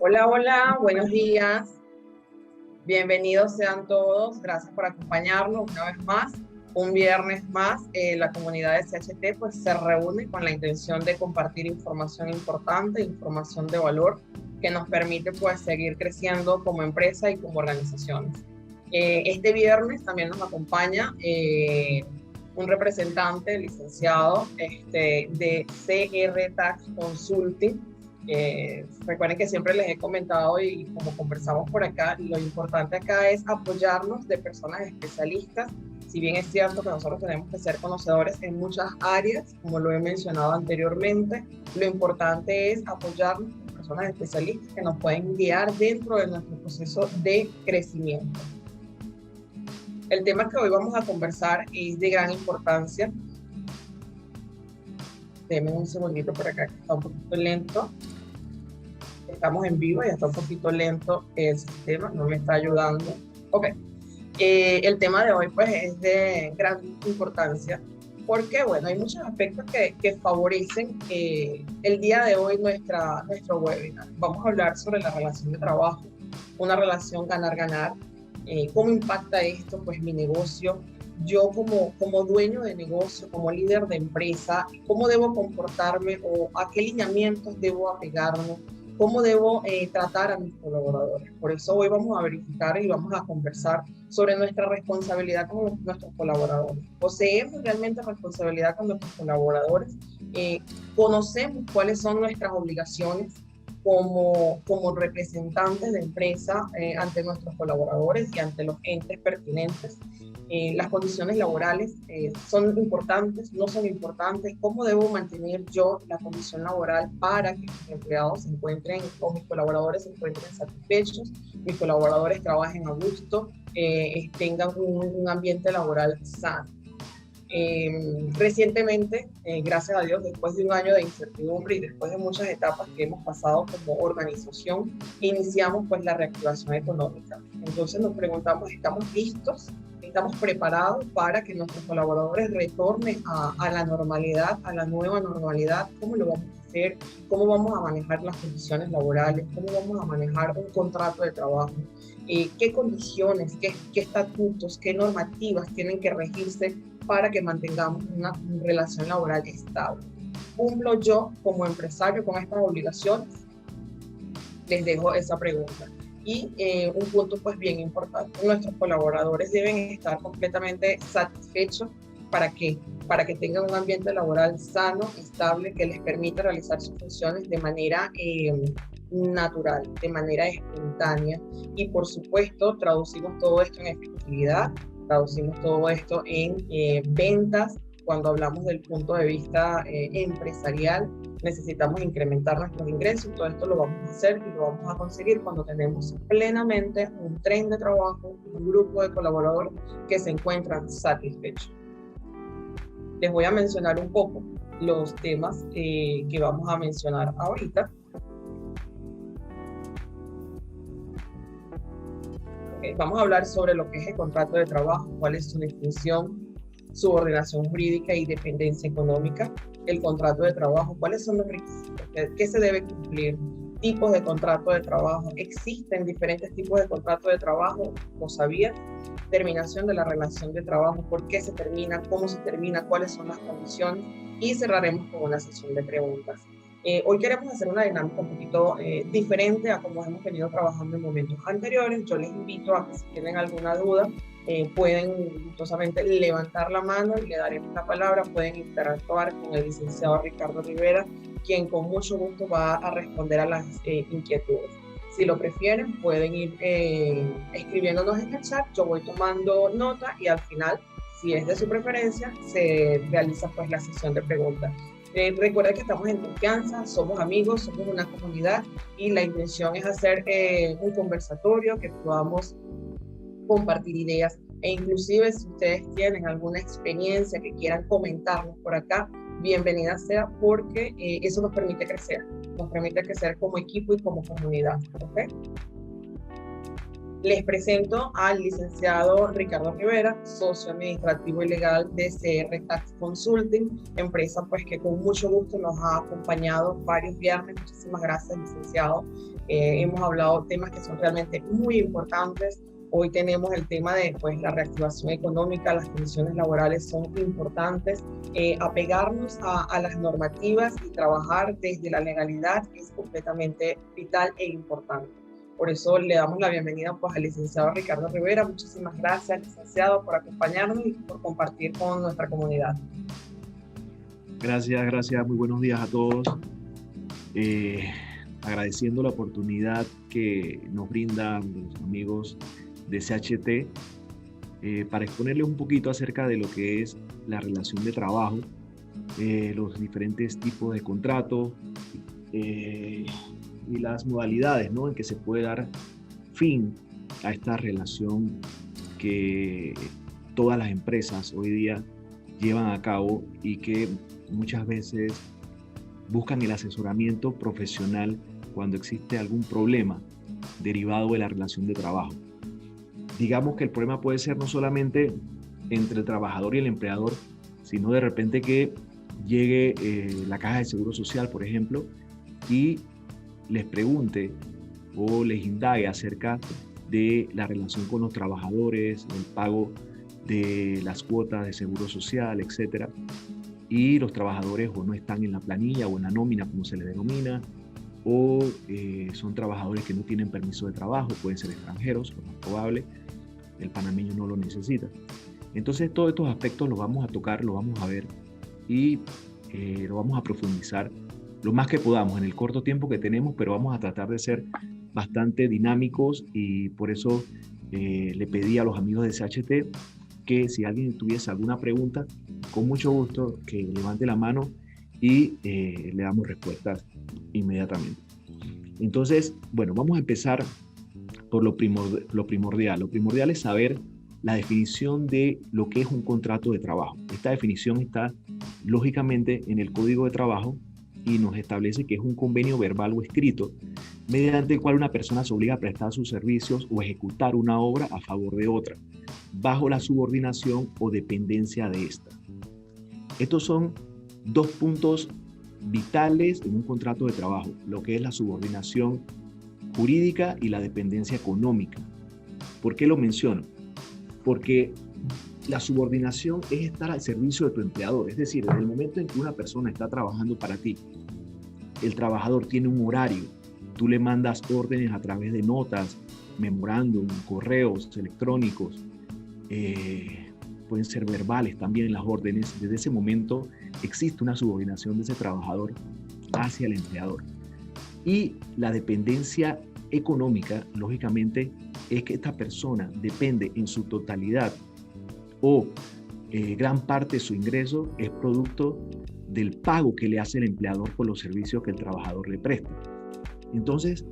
Hola, hola, buenos días. Bienvenidos sean todos. Gracias por acompañarnos una vez más. Un viernes más, la comunidad de CHT pues, se reúne con la intención de compartir información importante, información de valor que nos permite pues, seguir creciendo como empresa y como organizaciones. Este viernes también nos acompaña un representante, licenciado de CR Tax Consulting. Recuerden que siempre les he comentado y como conversamos por acá, lo importante acá es apoyarnos de personas especialistas. Si bien es cierto que nosotros tenemos que ser conocedores en muchas áreas, como lo he mencionado anteriormente, lo importante es apoyarnos de personas especialistas que nos pueden guiar dentro de nuestro proceso de crecimiento. El tema que hoy vamos a conversar es de gran importancia. Denme un segundito por acá, que está un poquito lento. Estamos en vivo y está un poquito lento el sistema, no me está ayudando. Ok, el tema de hoy pues es de gran importancia porque bueno, hay muchos aspectos que favorecen el día de hoy nuestro webinar. Vamos a hablar sobre la relación de trabajo, una relación ganar-ganar, cómo impacta esto pues mi negocio, yo como dueño de negocio, como líder de empresa, cómo debo comportarme o a qué lineamientos debo apegarme, cómo debo tratar a mis colaboradores. Por eso hoy vamos a verificar y vamos a conversar sobre nuestra responsabilidad con nuestros colaboradores. ¿Poseemos realmente responsabilidad con nuestros colaboradores? ¿Conocemos cuáles son nuestras obligaciones como representantes de empresa ante nuestros colaboradores y ante los entes pertinentes? Las condiciones laborales son importantes, no son importantes, cómo debo mantener yo la condición laboral para que mis empleados se encuentren o mis colaboradores se encuentren satisfechos, mis colaboradores trabajen a gusto, tengan un ambiente laboral sano. Recientemente, gracias a Dios, después de un año de incertidumbre y después de muchas etapas que hemos pasado como organización, iniciamos pues la reactivación económica. Entonces nos preguntamos, ¿estamos listos? ¿Estamos preparados para que nuestros colaboradores retornen a la normalidad, a la nueva normalidad? ¿Cómo lo vamos a hacer? ¿Cómo vamos a manejar las condiciones laborales? ¿Cómo vamos a manejar un contrato de trabajo? ¿Qué condiciones, qué estatutos, qué normativas tienen que regirse para que mantengamos una relación laboral estable? ¿Cumplo yo como empresario con estas obligaciones? Les dejo esa pregunta. Y un punto pues bien importante, nuestros colaboradores deben estar completamente satisfechos. ¿Para qué? Para que tengan un ambiente laboral sano, estable, que les permita realizar sus funciones de manera natural, de manera espontánea. Y por supuesto, traducimos todo esto en efectividad, traducimos todo esto en ventas. Cuando hablamos del punto de vista empresarial, necesitamos incrementar nuestros ingresos. Todo esto lo vamos a hacer y lo vamos a conseguir cuando tenemos plenamente un tren de trabajo, un grupo de colaboradores que se encuentran satisfechos. Les voy a mencionar un poco los temas que vamos a mencionar ahorita. Vamos a hablar sobre lo que es el contrato de trabajo, cuál es su definición, su ordenación jurídica y dependencia económica, el contrato de trabajo, cuáles son los requisitos, qué se debe cumplir, tipos de contrato de trabajo, existen diferentes tipos de contrato de trabajo, ¿lo sabías? Terminación de la relación de trabajo, por qué se termina, cómo se termina, cuáles son las condiciones, y cerraremos con una sesión de preguntas. Hoy queremos hacer una dinámica un poquito diferente a como hemos venido trabajando en momentos anteriores. Yo les invito a que si tienen alguna duda, pueden gustosamente levantar la mano y le daremos la palabra. Pueden interactuar con el licenciado Ricardo Rivera, quien con mucho gusto va a responder a las inquietudes. Si lo prefieren, pueden ir escribiéndonos en el chat. Yo voy tomando nota y al final, si es de su preferencia, se realiza pues la sesión de preguntas. Recuerda que estamos en confianza, somos amigos, somos una comunidad y la intención es hacer un conversatorio que podamos compartir ideas e inclusive si ustedes tienen alguna experiencia que quieran comentarnos por acá, bienvenida sea porque eso nos permite crecer como equipo y como comunidad. ¿Okay? Les presento al licenciado Ricardo Rivera, socio administrativo y legal de CR Tax Consulting, empresa pues que con mucho gusto nos ha acompañado varios viernes. Muchísimas gracias, licenciado. Hemos hablado de temas que son realmente muy importantes. Hoy tenemos el tema de pues, la reactivación económica, las condiciones laborales son importantes. Apegarnos a las normativas y trabajar desde la legalidad es completamente vital e importante. Por eso le damos la bienvenida pues, al licenciado Ricardo Rivera. Muchísimas gracias, licenciado, por acompañarnos y por compartir con nuestra comunidad. Gracias. Muy buenos días a todos. Agradeciendo la oportunidad que nos brindan los amigos de CHT para exponerles un poquito acerca de lo que es la relación de trabajo, los diferentes tipos de contratos, y las modalidades, ¿no?, en que se puede dar fin a esta relación que todas las empresas hoy día llevan a cabo y que muchas veces buscan el asesoramiento profesional cuando existe algún problema derivado de la relación de trabajo. Digamos que el problema puede ser no solamente entre el trabajador y el empleador, sino de repente que llegue la Caja de Seguro Social, por ejemplo, y les pregunte o les indague acerca de la relación con los trabajadores, el pago de las cuotas de seguro social, etc. Y los trabajadores o no están en la planilla o en la nómina, como se le denomina, o son trabajadores que no tienen permiso de trabajo, pueden ser extranjeros, lo más probable, el panameño no lo necesita. Entonces todos estos aspectos los vamos a tocar, los vamos a ver y lo vamos a profundizar lo más que podamos en el corto tiempo que tenemos, pero vamos a tratar de ser bastante dinámicos y por eso le pedí a los amigos de CHT que si alguien tuviese alguna pregunta, con mucho gusto que levante la mano y le damos respuestas inmediatamente. Entonces, bueno, vamos a empezar por lo primordial. Lo primordial es saber la definición de lo que es un contrato de trabajo. Esta definición está lógicamente en el Código de Trabajo y nos establece que es un convenio verbal o escrito mediante el cual una persona se obliga a prestar sus servicios o ejecutar una obra a favor de otra, bajo la subordinación o dependencia de esta. Estos son dos puntos vitales en un contrato de trabajo, lo que es la subordinación jurídica y la dependencia económica. ¿Por qué lo menciono? Porque la subordinación es estar al servicio de tu empleador, es decir, desde el momento en que una persona está trabajando para ti, el trabajador tiene un horario, tú le mandas órdenes a través de notas, memorándum, correos electrónicos, pueden ser verbales también las órdenes. Desde ese momento existe una subordinación de ese trabajador hacia el empleador. Y la dependencia económica, lógicamente, es que esta persona depende en su totalidad o gran parte de su ingreso es producto del pago que le hace el empleador por los servicios que el trabajador le presta. Entonces,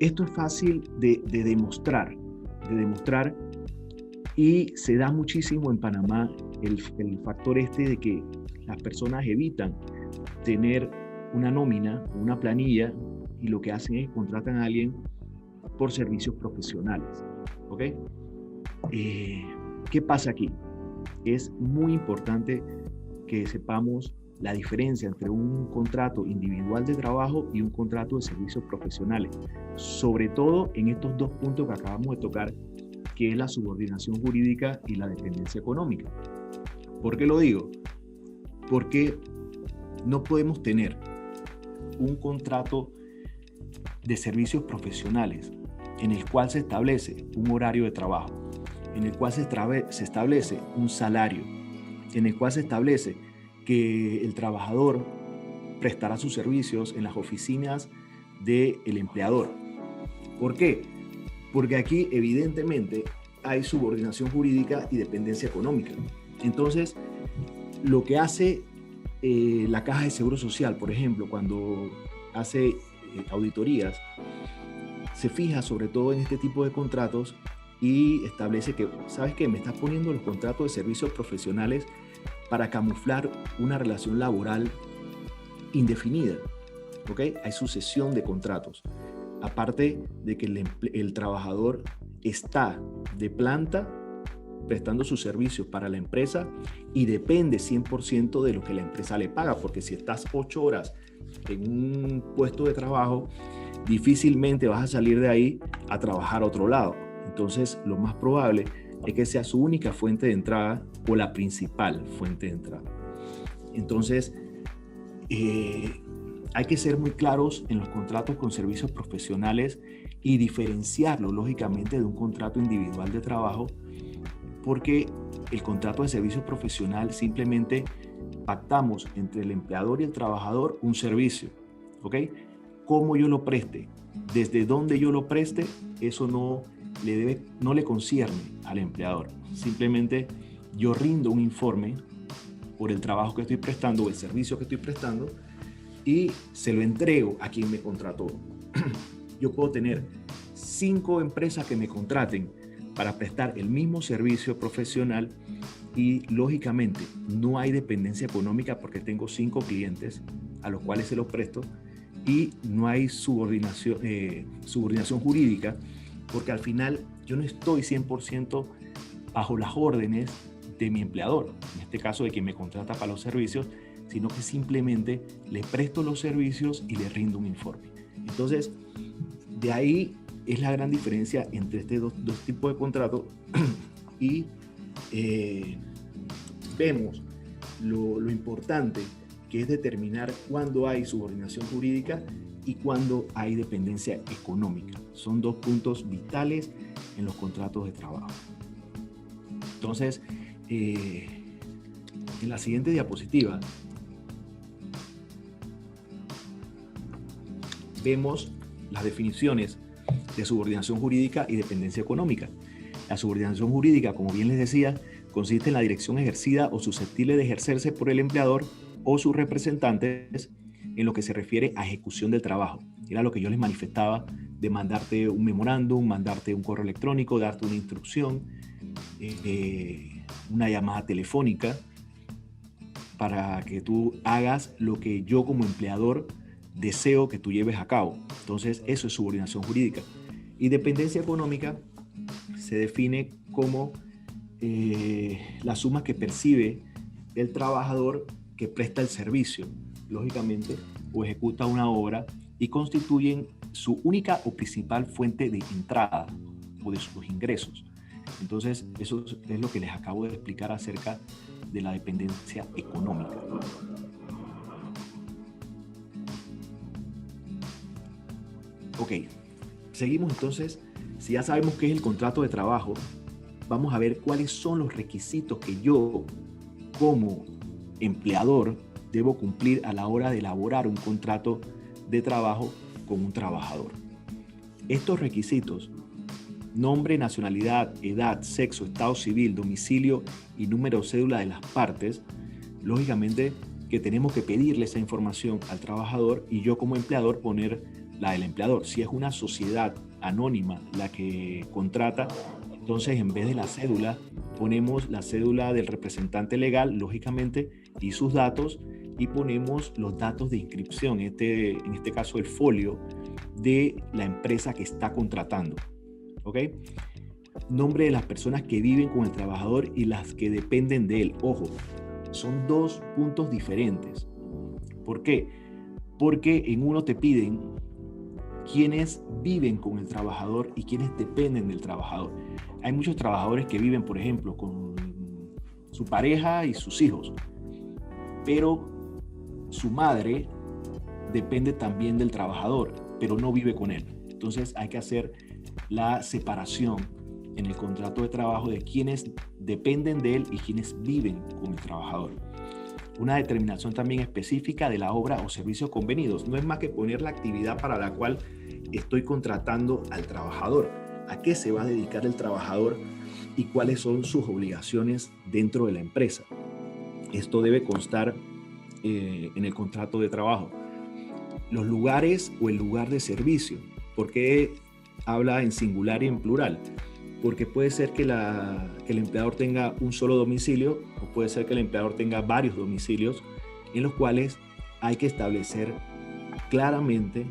esto es fácil de demostrar y se da muchísimo en Panamá el factor este de que las personas evitan tener una nómina, una planilla, y lo que hacen es contratan a alguien por servicios profesionales. ¿Ok? ¿Qué pasa aquí? Es muy importante que sepamos la diferencia entre un contrato individual de trabajo y un contrato de servicios profesionales, sobre todo en estos dos puntos que acabamos de tocar, que es la subordinación jurídica y la dependencia económica. ¿Por qué lo digo? Porque no podemos tener un contrato de servicios profesionales en el cual se establece un horario de trabajo, en el cual se establece un salario, en el cual se establece que el trabajador prestará sus servicios en las oficinas del empleador. ¿Por qué? Porque aquí evidentemente hay subordinación jurídica y dependencia económica. Entonces, lo que hace la Caja de Seguro Social, por ejemplo, cuando hace auditorías, se fija sobre todo en este tipo de contratos y establece que, ¿sabes qué? Me estás poniendo los contratos de servicios profesionales para camuflar una relación laboral indefinida, ¿ok? Hay sucesión de contratos. Aparte de que el trabajador está de planta prestando sus servicios para la empresa y depende 100% de lo que la empresa le paga, porque si estás 8 horas en un puesto de trabajo, difícilmente vas a salir de ahí a trabajar a otro lado. Entonces, lo más probable es que sea su única fuente de entrada o la principal fuente de entrada. Entonces, hay que ser muy claros en los contratos con servicios profesionales y diferenciarlo, lógicamente, de un contrato individual de trabajo, porque el contrato de servicio profesional simplemente pactamos entre el empleador y el trabajador un servicio, ¿ok? Cómo yo lo preste, desde dónde yo lo preste, eso no le concierne al empleador. Simplemente yo rindo un informe por el trabajo que estoy prestando o el servicio que estoy prestando y se lo entrego a quien me contrató. Yo puedo tener 5 empresas que me contraten para prestar el mismo servicio profesional y lógicamente no hay dependencia económica porque tengo 5 clientes a los cuales se los presto y no hay subordinación jurídica porque al final yo no estoy 100% bajo las órdenes de mi empleador, en este caso de quien me contrata para los servicios, sino que simplemente le presto los servicios y le rindo un informe. Entonces, de ahí es la gran diferencia entre estos dos tipos de contratos y vemos lo importante que es determinar cuándo hay subordinación jurídica y cuándo hay dependencia económica. Son 2 puntos vitales en los contratos de trabajo. Entonces, en la siguiente diapositiva vemos las definiciones de subordinación jurídica y dependencia económica. La subordinación jurídica, como bien les decía, consiste en la dirección ejercida o susceptible de ejercerse por el empleador o sus representantes en lo que se refiere a ejecución del trabajo. Era lo que yo les manifestaba de mandarte un memorándum, mandarte un correo electrónico, darte una instrucción, una llamada telefónica para que tú hagas lo que yo como empleador deseo que tú lleves a cabo. Entonces, eso es subordinación jurídica. Y dependencia económica se define como la suma que percibe el trabajador que presta el servicio, lógicamente, o ejecuta una obra y constituyen su única o principal fuente de entrada o de sus ingresos. Entonces, eso es lo que les acabo de explicar acerca de la dependencia económica. Ok, seguimos entonces. Si ya sabemos qué es el contrato de trabajo, vamos a ver cuáles son los requisitos que yo, como empleador, debo cumplir a la hora de elaborar un contrato de trabajo con un trabajador. Estos requisitos: nombre, nacionalidad, edad, sexo, estado civil, domicilio y número de cédula de las partes. Lógicamente que tenemos que pedirle esa información al trabajador y yo como empleador poner la del empleador. Si es una sociedad anónima la que contrata, entonces en vez de la cédula ponemos la cédula del representante legal, lógicamente, y sus datos, y ponemos los datos de inscripción, en este caso el folio de la empresa que está contratando. ¿Ok? Nombre de las personas que viven con el trabajador y las que dependen de él. Ojo, son 2 puntos diferentes. ¿Por qué? Porque en uno te piden quienes viven con el trabajador y quienes dependen del trabajador. Hay muchos trabajadores que viven, por ejemplo, con su pareja y sus hijos, pero su madre depende también del trabajador, pero no vive con él. Entonces hay que hacer la separación en el contrato de trabajo de quienes dependen de él y quienes viven con el trabajador. Una determinación también específica de la obra o servicios convenidos. No es más que poner la actividad para la cual estoy contratando al trabajador, a qué se va a dedicar el trabajador y cuáles son sus obligaciones dentro de la empresa. Esto debe constar en el contrato de trabajo. Los lugares o el lugar de servicio. ¿Por qué habla en singular y en plural? Porque puede ser que el empleador tenga un solo domicilio o puede ser que el empleador tenga varios domicilios en los cuales hay que establecer claramente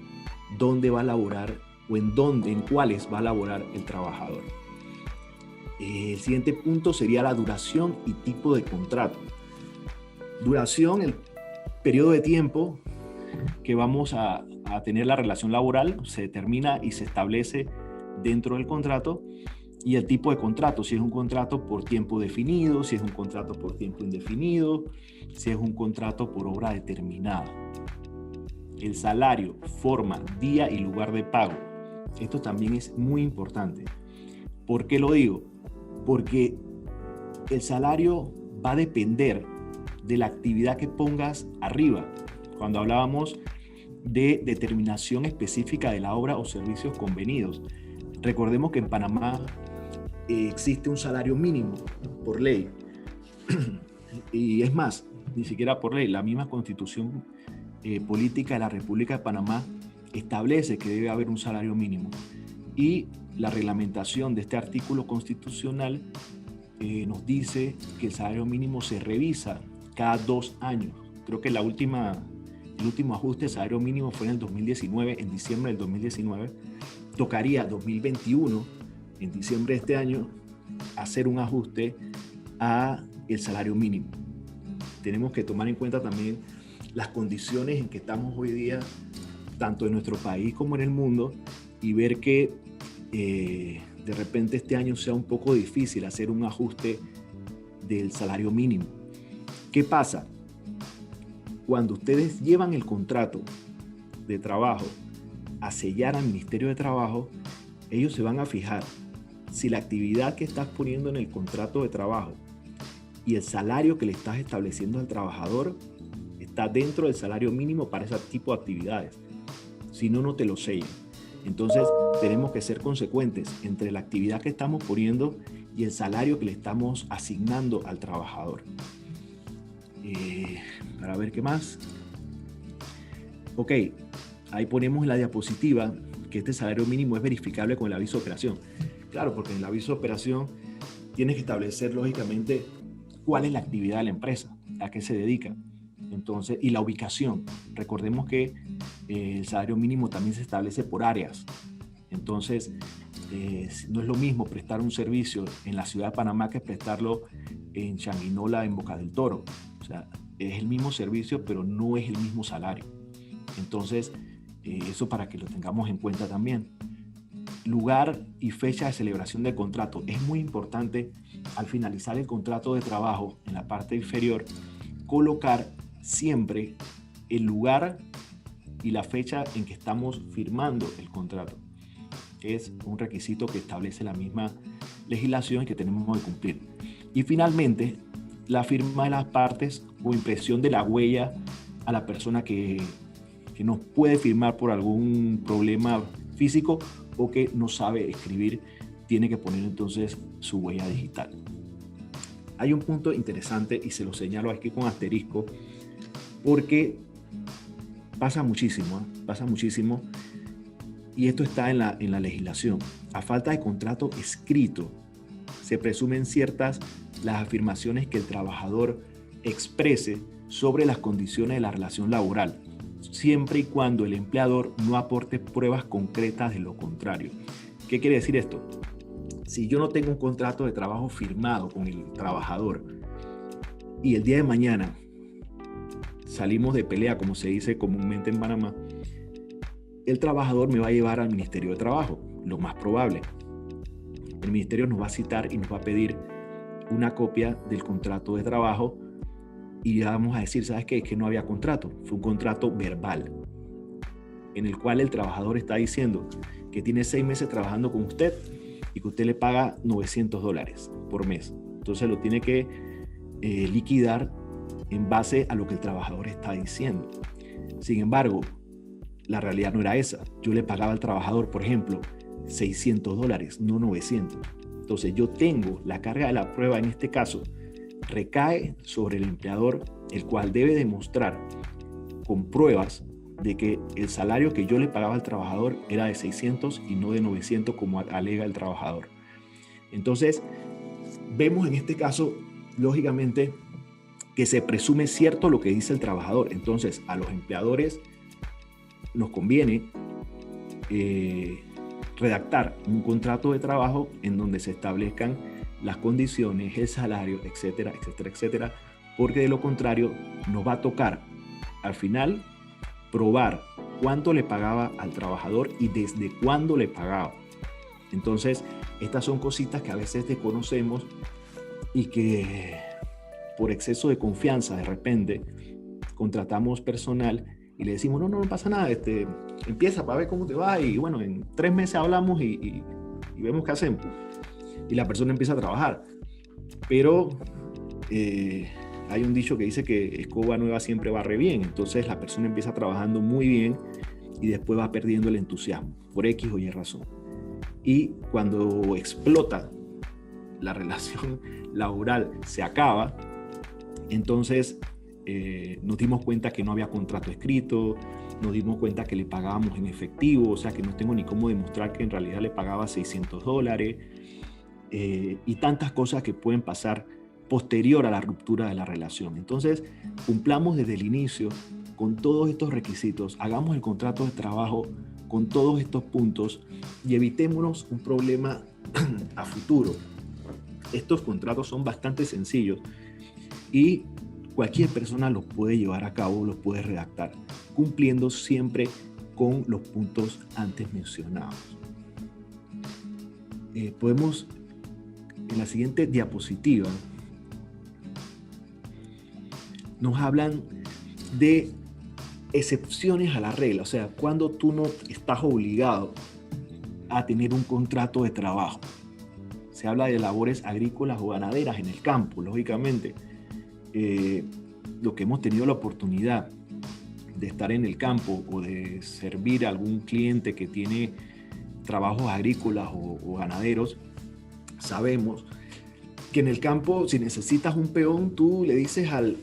dónde va a laborar o en cuáles va a laborar el trabajador. El siguiente punto sería la duración y tipo de contrato. Duración, el periodo de tiempo que vamos a tener la relación laboral se determina y se establece dentro del contrato, y el tipo de contrato, si es un contrato por tiempo definido, si es un contrato por tiempo indefinido, si es un contrato por obra determinada. El salario, forma, día y lugar de pago. Esto también es muy importante. ¿Por qué lo digo? Porque el salario va a depender de la actividad que pongas arriba. Cuando hablábamos de determinación específica de la obra o servicios convenidos, recordemos que en Panamá existe un salario mínimo por ley. Y es más, ni siquiera por ley, la misma Constitución Política de la República de Panamá establece que debe haber un salario mínimo. Y la reglamentación de este artículo constitucional nos dice que el salario mínimo se revisa cada 2 años. Creo que el último ajuste de salario mínimo fue en el 2019, en diciembre del 2019. Tocaría 2021, en diciembre de este año, hacer un ajuste a el salario mínimo. Tenemos que tomar en cuenta también las condiciones en que estamos hoy día, tanto en nuestro país como en el mundo, y ver que de repente este año sea un poco difícil hacer un ajuste del salario mínimo. ¿Qué pasa? Cuando ustedes llevan el contrato de trabajo a sellar al Ministerio de Trabajo, ellos se van a fijar si la actividad que estás poniendo en el contrato de trabajo y el salario que le estás estableciendo al trabajador está dentro del salario mínimo para ese tipo de actividades. Si no, no te lo sellan. Entonces, tenemos que ser consecuentes entre la actividad que estamos poniendo y el salario que le estamos asignando al trabajador. Para ver qué más. Ok, ahí ponemos en la diapositiva que este salario mínimo es verificable con el aviso de operación. Claro, porque en el aviso de operación tienes que establecer lógicamente cuál es la actividad de la empresa, a qué se dedica. Entonces, y la ubicación. Recordemos que el salario mínimo también se establece por áreas. Entonces, no es lo mismo prestar un servicio en la ciudad de Panamá que prestarlo en Changuinola, en Boca del Toro. O sea, es el mismo servicio, pero no es el mismo salario. Entonces, eso para que lo tengamos en cuenta también. Lugar y fecha de celebración del contrato. Es muy importante al finalizar el contrato de trabajo, en la parte inferior, colocar siempre el lugar y la fecha en que estamos firmando el contrato. Es un requisito que establece la misma legislación y que tenemos que cumplir. Y finalmente, la firma de las partes o impresión de la huella a la persona que no puede firmar por algún problema físico o que no sabe escribir, tiene que poner entonces su huella digital. Hay un punto interesante y se lo señalo aquí con asterisco porque pasa muchísimo y esto está en la legislación. A falta de contrato escrito, se presumen ciertas las afirmaciones que el trabajador exprese sobre las condiciones de la relación laboral, siempre y cuando el empleador no aporte pruebas concretas de lo contrario. ¿Qué quiere decir esto? Si yo no tengo un contrato de trabajo firmado con el trabajador y el día de mañana salimos de pelea, como se dice comúnmente en Panamá, el trabajador me va a llevar al Ministerio de Trabajo, lo más probable. El ministerio nos va a citar y nos va a pedir una copia del contrato de trabajo y ya vamos a decir, ¿sabes qué? Es que no había contrato, fue un contrato verbal en el cual el trabajador está diciendo que tiene 6 meses trabajando con usted y que usted le paga $900 por mes. Entonces lo tiene que liquidar en base a lo que el trabajador está diciendo. Sin embargo, la realidad no era esa. Yo le pagaba al trabajador, por ejemplo, $600, no 900. Entonces yo tengo la carga de la prueba en este caso recae sobre el empleador, el cual debe demostrar con pruebas de que el salario que yo le pagaba al trabajador era de 600 y no de 900 como alega el trabajador. Entonces, vemos en este caso, lógicamente, que se presume cierto lo que dice el trabajador. Entonces, a los empleadores nos conviene redactar un contrato de trabajo en donde se establezcan las condiciones, el salario, etcétera, etcétera, etcétera, porque de lo contrario nos va a tocar al final probar cuánto le pagaba al trabajador y desde cuándo le pagaba. Entonces, estas son cositas que a veces desconocemos y que por exceso de confianza de repente contratamos personal y le decimos, no pasa nada, empieza para ver cómo te va y bueno, en 3 meses hablamos y vemos qué hacemos. Y la persona empieza a trabajar. Pero hay un dicho que dice que escoba nueva siempre barre bien. Entonces la persona empieza trabajando muy bien y después va perdiendo el entusiasmo por X o Y razón. Y cuando explota la relación laboral, se acaba, entonces nos dimos cuenta que no había contrato escrito, nos dimos cuenta que le pagábamos en efectivo, o sea que no tengo ni cómo demostrar que en realidad le pagaba $600, y tantas cosas que pueden pasar posterior a la ruptura de la relación. Entonces, cumplamos desde el inicio con todos estos requisitos, hagamos el contrato de trabajo con todos estos puntos y evitémonos un problema a futuro. Estos contratos son bastante sencillos y cualquier persona los puede llevar a cabo, los puede redactar, cumpliendo siempre con los puntos antes mencionados. Podemos, en la siguiente diapositiva, nos hablan de excepciones a la regla, o sea, cuando tú no estás obligado a tener un contrato de trabajo. Se habla de labores agrícolas o ganaderas en el campo, lógicamente. Lo que hemos tenido la oportunidad de estar en el campo o de servir a algún cliente que tiene trabajos agrícolas o ganaderos, sabemos que en el campo, si necesitas un peón, tú le dices al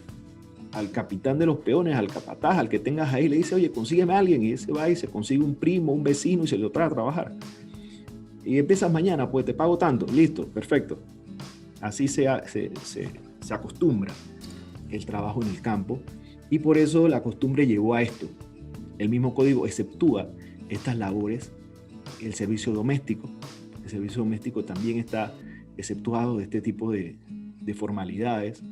capitán de los peones, al capataz, al que tengas ahí, le dice, oye, consígueme a alguien, y ese va y se consigue un primo, un vecino y se lo trae a trabajar. Y empiezas mañana, pues te pago tanto, listo, perfecto. Así se acostumbra el trabajo en el campo y por eso la costumbre llevó a esto. El mismo código exceptúa estas labores, el servicio doméstico. El servicio doméstico también está exceptuado de este tipo de formalidades.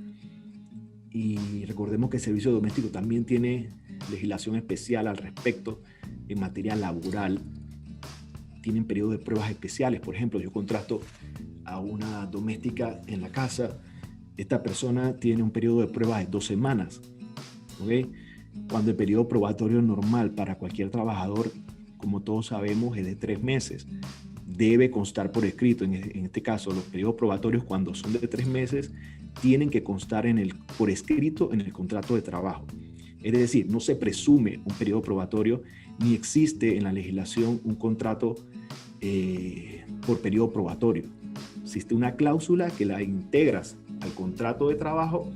Y recordemos que el servicio doméstico también tiene legislación especial al respecto en materia laboral. Tienen periodos de pruebas especiales. Por ejemplo, yo contrato a una doméstica en la casa. Esta persona tiene un periodo de pruebas de 2 semanas. ¿Okay? Cuando el periodo probatorio normal para cualquier trabajador, como todos sabemos, es de 3 meses. Debe constar por escrito. En este caso, los periodos probatorios, cuando son de 3 meses, tienen que constar por escrito en el contrato de trabajo. Es decir, no se presume un periodo probatorio ni existe en la legislación un contrato por periodo probatorio. Existe una cláusula que la integras al contrato de trabajo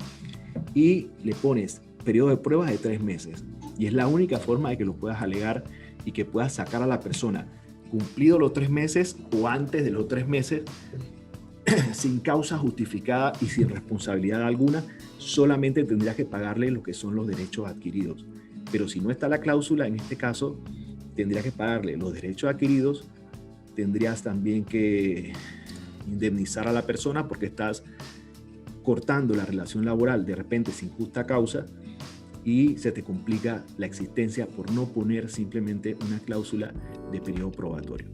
y le pones periodo de pruebas de 3 meses. Y es la única forma de que lo puedas alegar y que puedas sacar a la persona cumplido los 3 meses o antes de los 3 meses sin causa justificada y sin responsabilidad alguna. Solamente tendrías que pagarle lo que son los derechos adquiridos. Pero si no está la cláusula, en este caso, tendrías que pagarle los derechos adquiridos, tendrías también que indemnizar a la persona porque estás cortando la relación laboral de repente sin justa causa y se te complica la existencia por no poner simplemente una cláusula de periodo probatorio.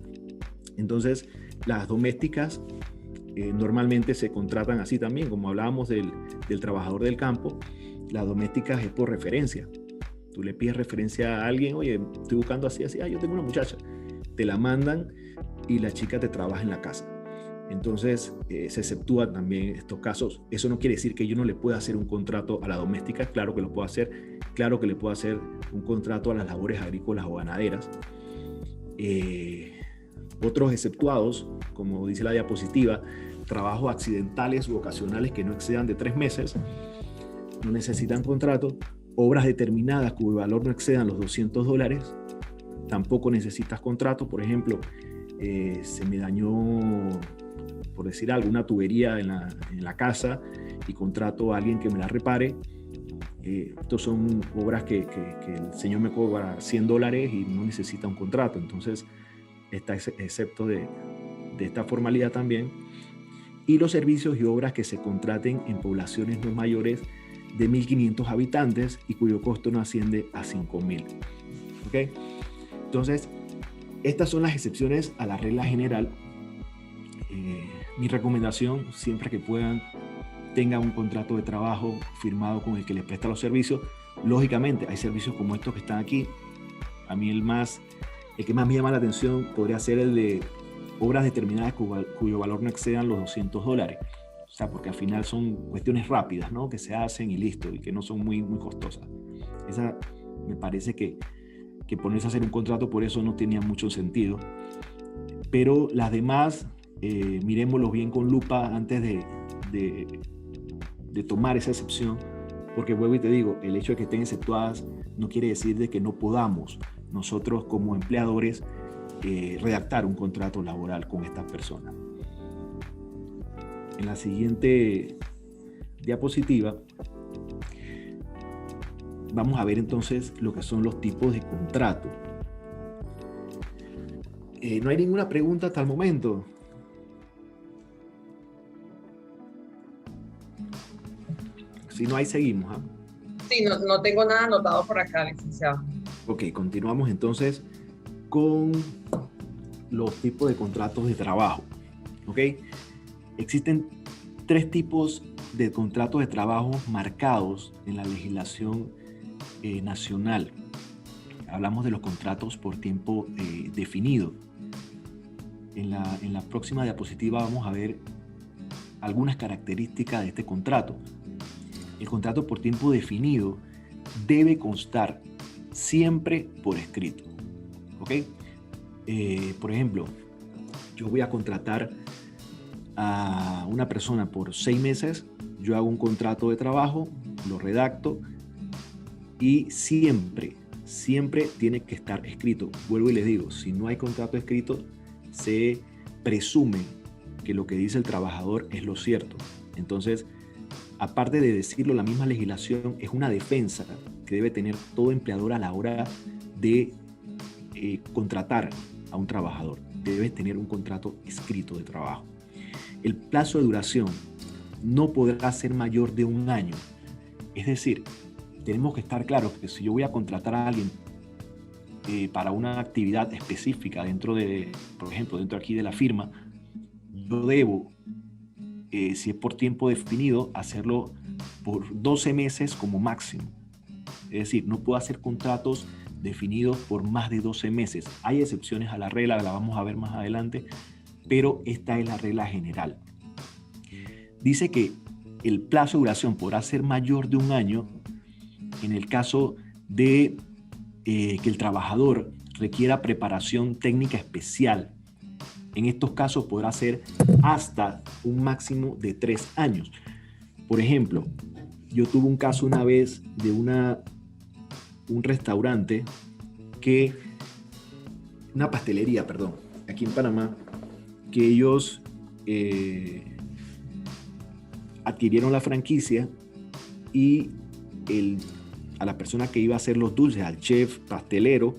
Entonces, las domésticas normalmente se contratan así también, como hablábamos del trabajador del campo. Las domésticas es por referencia. Tú le pides referencia a alguien, oye, estoy buscando así, yo tengo una muchacha. Te la mandan y la chica te trabaja en la casa. Entonces, se exceptúa también estos casos. Eso no quiere decir que yo no le pueda hacer un contrato a la doméstica. Claro que lo puedo hacer. Claro que le puedo hacer un contrato a las labores agrícolas o ganaderas. Otros exceptuados, como dice la diapositiva, trabajos accidentales u ocasionales que no excedan de 3 meses, no necesitan contrato. Obras determinadas cuyo valor no excedan los $200, tampoco necesitas contrato. Por ejemplo, se me dañó, por decir algo, una tubería en la casa y contrato a alguien que me la repare. Estos son obras que el señor me cobra $100 y no necesita un contrato. Entonces, está excepto de esta formalidad también. Y los servicios y obras que se contraten en poblaciones no mayores de 1.500 habitantes y cuyo costo no asciende a $5.000. ¿Okay? Entonces, estas son las excepciones a la regla general. Mi recomendación, siempre que puedan, tengan un contrato de trabajo firmado con el que les presta los servicios. Lógicamente, hay servicios como estos que están aquí. A mí el que más me llama la atención podría ser el de obras determinadas cuyo valor no excedan los $200. O sea, porque al final son cuestiones rápidas, ¿no? Que se hacen y listo, y que no son muy, muy costosas. Esa me parece que ponerse a hacer un contrato por eso no tenía mucho sentido. Pero las demás, miremoslos bien con lupa antes de tomar esa excepción, porque vuelvo y te digo, el hecho de que estén exceptuadas no quiere decir de que no podamos nosotros como empleadores redactar un contrato laboral con estas personas. En la siguiente diapositiva vamos a ver entonces lo que son los tipos de contrato. No hay ninguna pregunta hasta el momento. Si no hay, seguimos. Sí, no tengo nada anotado por acá, licenciado. Ok, continuamos entonces con los tipos de contratos de trabajo. Ok, existen 3 tipos de contratos de trabajo marcados en la legislación nacional. Hablamos de los contratos por tiempo definido. En la próxima diapositiva vamos a ver algunas características de este contrato. El contrato por tiempo definido debe constar siempre por escrito. ¿Ok? Por ejemplo, yo voy a contratar a una persona por 6 meses, yo hago un contrato de trabajo, lo redacto y siempre tiene que estar escrito. Vuelvo y les digo, si no hay contrato escrito, se presume que lo que dice el trabajador es lo cierto. Entonces, aparte de decirlo, la misma legislación es una defensa que debe tener todo empleador a la hora de contratar a un trabajador. Debe tener un contrato escrito de trabajo. El plazo de duración no podrá ser mayor de 1 año. Es decir, tenemos que estar claros que si yo voy a contratar a alguien para una actividad específica dentro de, por ejemplo, dentro aquí de la firma, yo debo, si es por tiempo definido, hacerlo por 12 meses como máximo. Es decir, no puedo hacer contratos definidos por más de 12 meses. Hay excepciones a la regla, la vamos a ver más adelante, pero esta es la regla general. Dice que el plazo de duración podrá ser mayor de 1 año en el caso de que el trabajador requiera preparación técnica especial. En estos casos podrá ser hasta un máximo de 3 años. Por ejemplo, yo tuve un caso una vez de un restaurante una pastelería, perdón, aquí en Panamá, que ellos adquirieron la franquicia y a la persona que iba a hacer los dulces, al chef pastelero,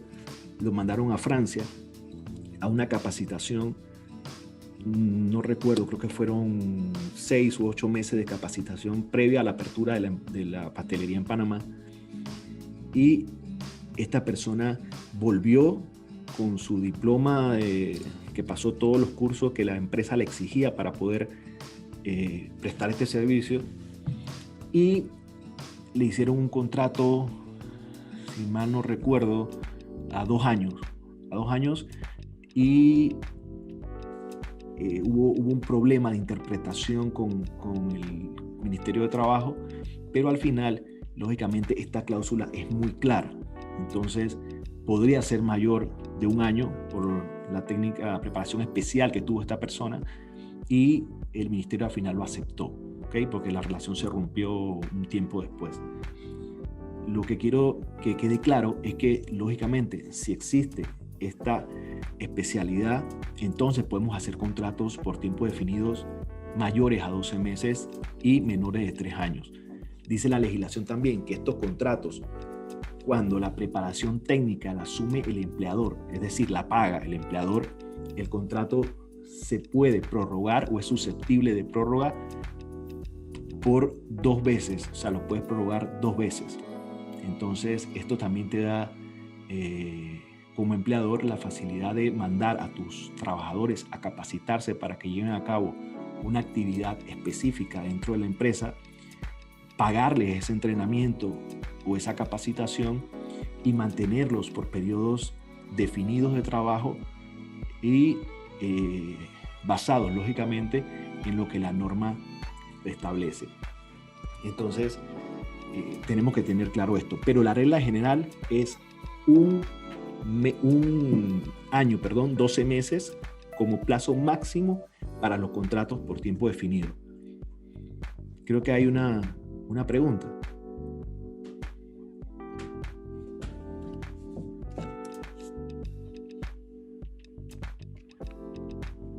lo mandaron a Francia a una capacitación. No recuerdo, creo que fueron 6 u 8 meses de capacitación previa a la apertura de la pastelería en Panamá. Y esta persona volvió con su diploma, que pasó todos los cursos que la empresa le exigía para poder prestar este servicio, y le hicieron un contrato, si mal no recuerdo, a 2 años. Y hubo un problema de interpretación con el Ministerio de Trabajo, pero al final, lógicamente, esta cláusula es muy clara. Entonces, podría ser mayor de 1 año la técnica, preparación especial que tuvo esta persona, y el ministerio al final lo aceptó, ¿okay? Porque la relación se rompió un tiempo después. Lo que quiero que quede claro es que, lógicamente, si existe esta especialidad, entonces podemos hacer contratos por tiempo definidos mayores a 12 meses y menores de 3 años. Dice la legislación también que estos contratos, cuando la preparación técnica la asume el empleador, es decir, la paga el empleador, el contrato se puede prorrogar o es susceptible de prórroga por 2 veces, o sea, lo puedes prorrogar 2 veces. Entonces, esto también te da, como empleador, la facilidad de mandar a tus trabajadores a capacitarse para que lleven a cabo una actividad específica dentro de la empresa, pagarles ese entrenamiento o esa capacitación y mantenerlos por periodos definidos de trabajo y basados, lógicamente, en lo que la norma establece. Entonces, tenemos que tener claro esto. Pero la regla general es un año, 12 meses como plazo máximo para los contratos por tiempo definido. Creo que hay una pregunta.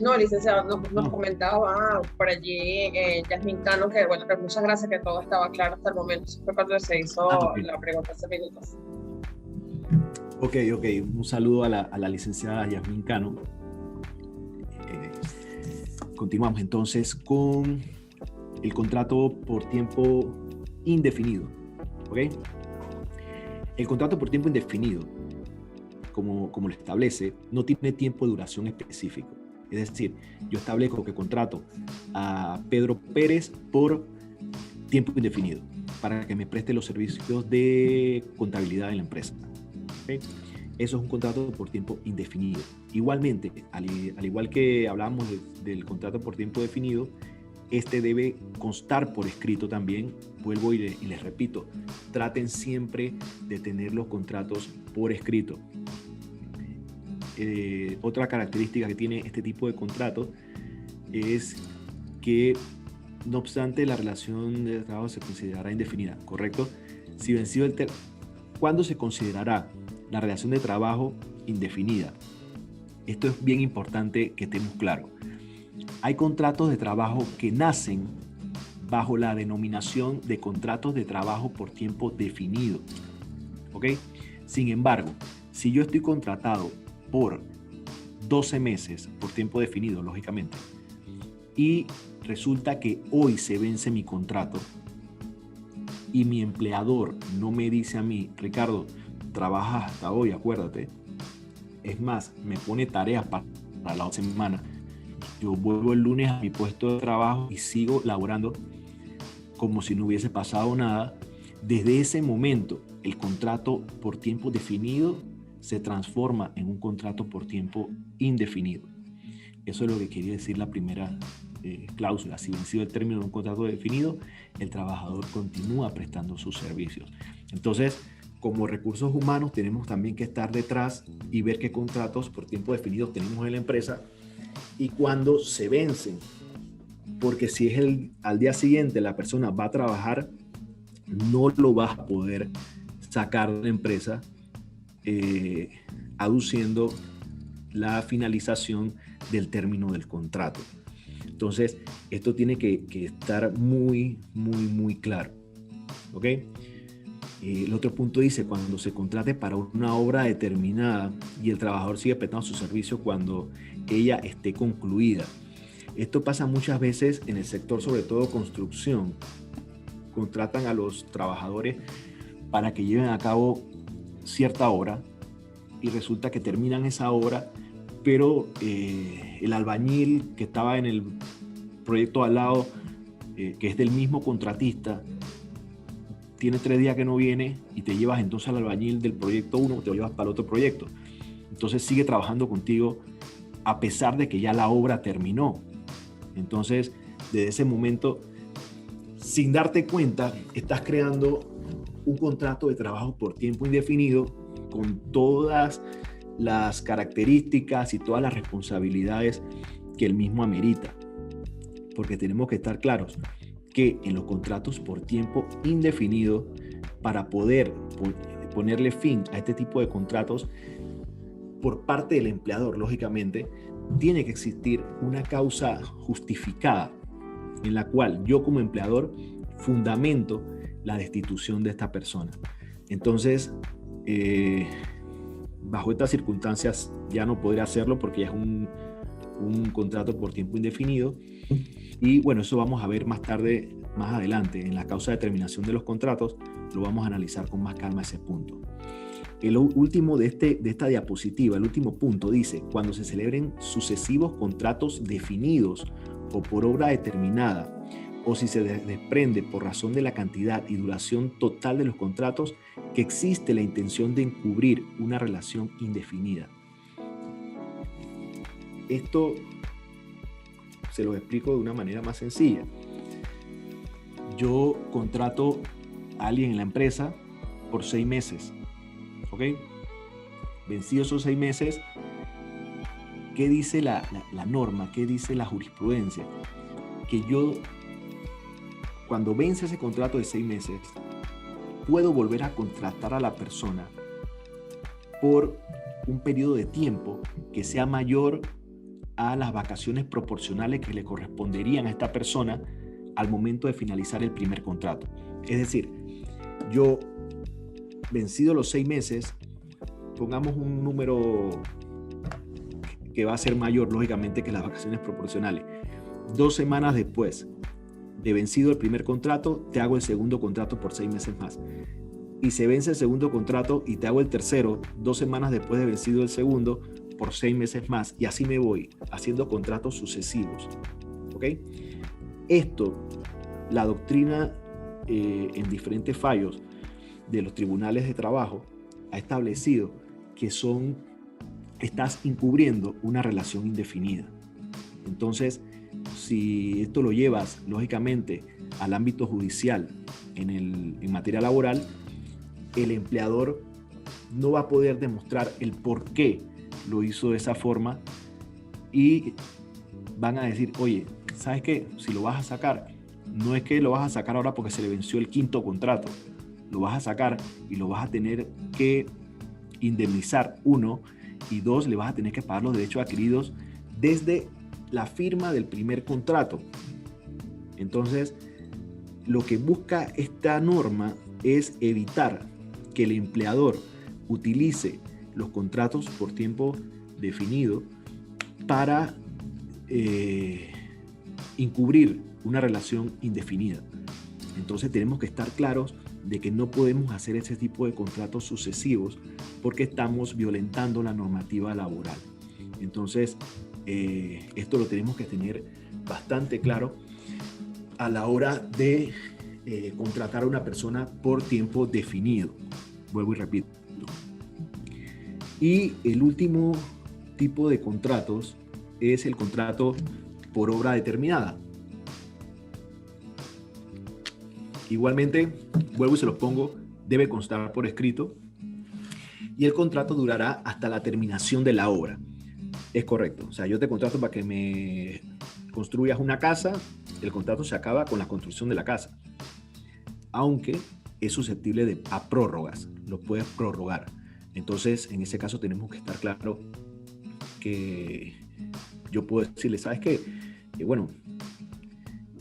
No, licenciado, nos comentaba por allí Yasmin Cano que, bueno, que muchas gracias, que todo estaba claro hasta el momento. Eso fue cuando se hizo Okay. la pregunta hace minutos. Ok. Un saludo a la licenciada Yasmin Cano. Continuamos entonces con el contrato por tiempo indefinido. ¿Ok? El contrato por tiempo indefinido, como lo establece, no tiene tiempo de duración específico. Es decir, yo establezco que contrato a Pedro Pérez por tiempo indefinido para que me preste los servicios de contabilidad en la empresa. ¿Okay? Eso es un contrato por tiempo indefinido. Igualmente, al igual que hablábamos del contrato por tiempo definido, este debe constar por escrito también. Vuelvo y les repito, traten siempre de tener los contratos por escrito. Otra característica que tiene este tipo de contrato es que, no obstante, la relación de trabajo se considerará indefinida, ¿correcto? Si vencido el término, ¿cuándo se considerará la relación de trabajo indefinida? Esto es bien importante que estemos claros. Hay contratos de trabajo que nacen bajo la denominación de contratos de trabajo por tiempo definido, ¿ok? Sin embargo, si yo estoy contratado por 12 meses, por tiempo definido, lógicamente, y resulta que hoy se vence mi contrato y mi empleador no me dice a mí, Ricardo, trabajas hasta hoy, acuérdate. Es más, me pone tareas para la otra semana. Yo vuelvo el lunes a mi puesto de trabajo y sigo laborando como si no hubiese pasado nada. Desde ese momento, el contrato por tiempo definido se transforma en un contrato por tiempo indefinido. Eso es lo que quería decir la primera cláusula. Si vencido el término de un contrato definido, el trabajador continúa prestando sus servicios. Entonces, como recursos humanos, tenemos también que estar detrás y ver qué contratos por tiempo definido tenemos en la empresa y cuándo se vencen. Porque si es al día siguiente la persona va a trabajar, no lo vas a poder sacar de la empresa aduciendo la finalización del término del contrato. Entonces, esto tiene que estar muy claro. ¿Ok? El otro punto dice, cuando se contrate para una obra determinada y el trabajador sigue prestando su servicio cuando ella esté concluida. Esto pasa muchas veces en el sector, sobre todo construcción. Contratan a los trabajadores para que lleven a cabo cierta obra y resulta que terminan esa obra, pero el albañil que estaba en el proyecto al lado, que es del mismo contratista, tiene 3 días que no viene y te llevas entonces al albañil del proyecto 1, te lo llevas para el otro proyecto. Entonces sigue trabajando contigo a pesar de que ya la obra terminó. Entonces, desde ese momento, sin darte cuenta, estás creando un contrato de trabajo por tiempo indefinido con todas las características y todas las responsabilidades que el mismo amerita. Porque tenemos que estar claros que en los contratos por tiempo indefinido, para poder ponerle fin a este tipo de contratos por parte del empleador, lógicamente, tiene que existir una causa justificada en la cual yo como empleador fundamento la destitución de esta persona. Entonces, bajo estas circunstancias ya no podré hacerlo porque ya es un contrato por tiempo indefinido. Y bueno, eso vamos a ver más tarde, más adelante, en la causa de terminación de los contratos, lo vamos a analizar con más calma ese punto. El último de esta diapositiva, el último punto dice, cuando se celebren sucesivos contratos definidos o por obra determinada, o si se desprende por razón de la cantidad y duración total de los contratos, que existe la intención de encubrir una relación indefinida. Esto se lo explico de una manera más sencilla. Yo contrato a alguien en la empresa por 6 meses. ¿Ok? Vencidos esos 6 meses, ¿qué dice la norma? ¿Qué dice la jurisprudencia? Que yo, cuando vence ese contrato de 6 meses, puedo volver a contratar a la persona por un periodo de tiempo que sea mayor a las vacaciones proporcionales que le corresponderían a esta persona al momento de finalizar el primer contrato. Es decir, yo, vencido los 6 meses, pongamos un número que va a ser mayor, lógicamente, que las vacaciones proporcionales. 2 semanas después de vencido el primer contrato, te hago el segundo contrato por 6 meses más. Y se vence el segundo contrato y te hago el tercero 2 semanas después de vencido el segundo por 6 meses más. Y así me voy haciendo contratos sucesivos. ¿Ok? Esto, la doctrina en diferentes fallos de los tribunales de trabajo ha establecido que estás encubriendo una relación indefinida. Entonces, si esto lo llevas, lógicamente, al ámbito judicial en materia laboral, el empleador no va a poder demostrar el por qué lo hizo de esa forma y van a decir, oye, ¿sabes qué? Si lo vas a sacar, no es que lo vas a sacar ahora porque se le venció el 5º contrato, lo vas a sacar y lo vas a tener que indemnizar, 1, y 2, le vas a tener que pagar los derechos adquiridos desde la firma del primer contrato. Entonces, lo que busca esta norma es evitar que el empleador utilice los contratos por tiempo definido para encubrir una relación indefinida. Entonces tenemos que estar claros de que no podemos hacer ese tipo de contratos sucesivos porque estamos violentando la normativa laboral. Entonces, esto lo tenemos que tener bastante claro a la hora de contratar a una persona por tiempo definido. Vuelvo y repito. Y el último tipo de contratos es el contrato por obra determinada. Igualmente, vuelvo y se los pongo, debe constar por escrito y el contrato durará hasta la terminación de la obra. Es correcto, o sea, yo te contrato para que me construyas una casa, el contrato se acaba con la construcción de la casa, aunque es susceptible a prórrogas, lo puedes prorrogar. Entonces, en ese caso tenemos que estar claro que yo puedo decirle, ¿sabes qué? Bueno,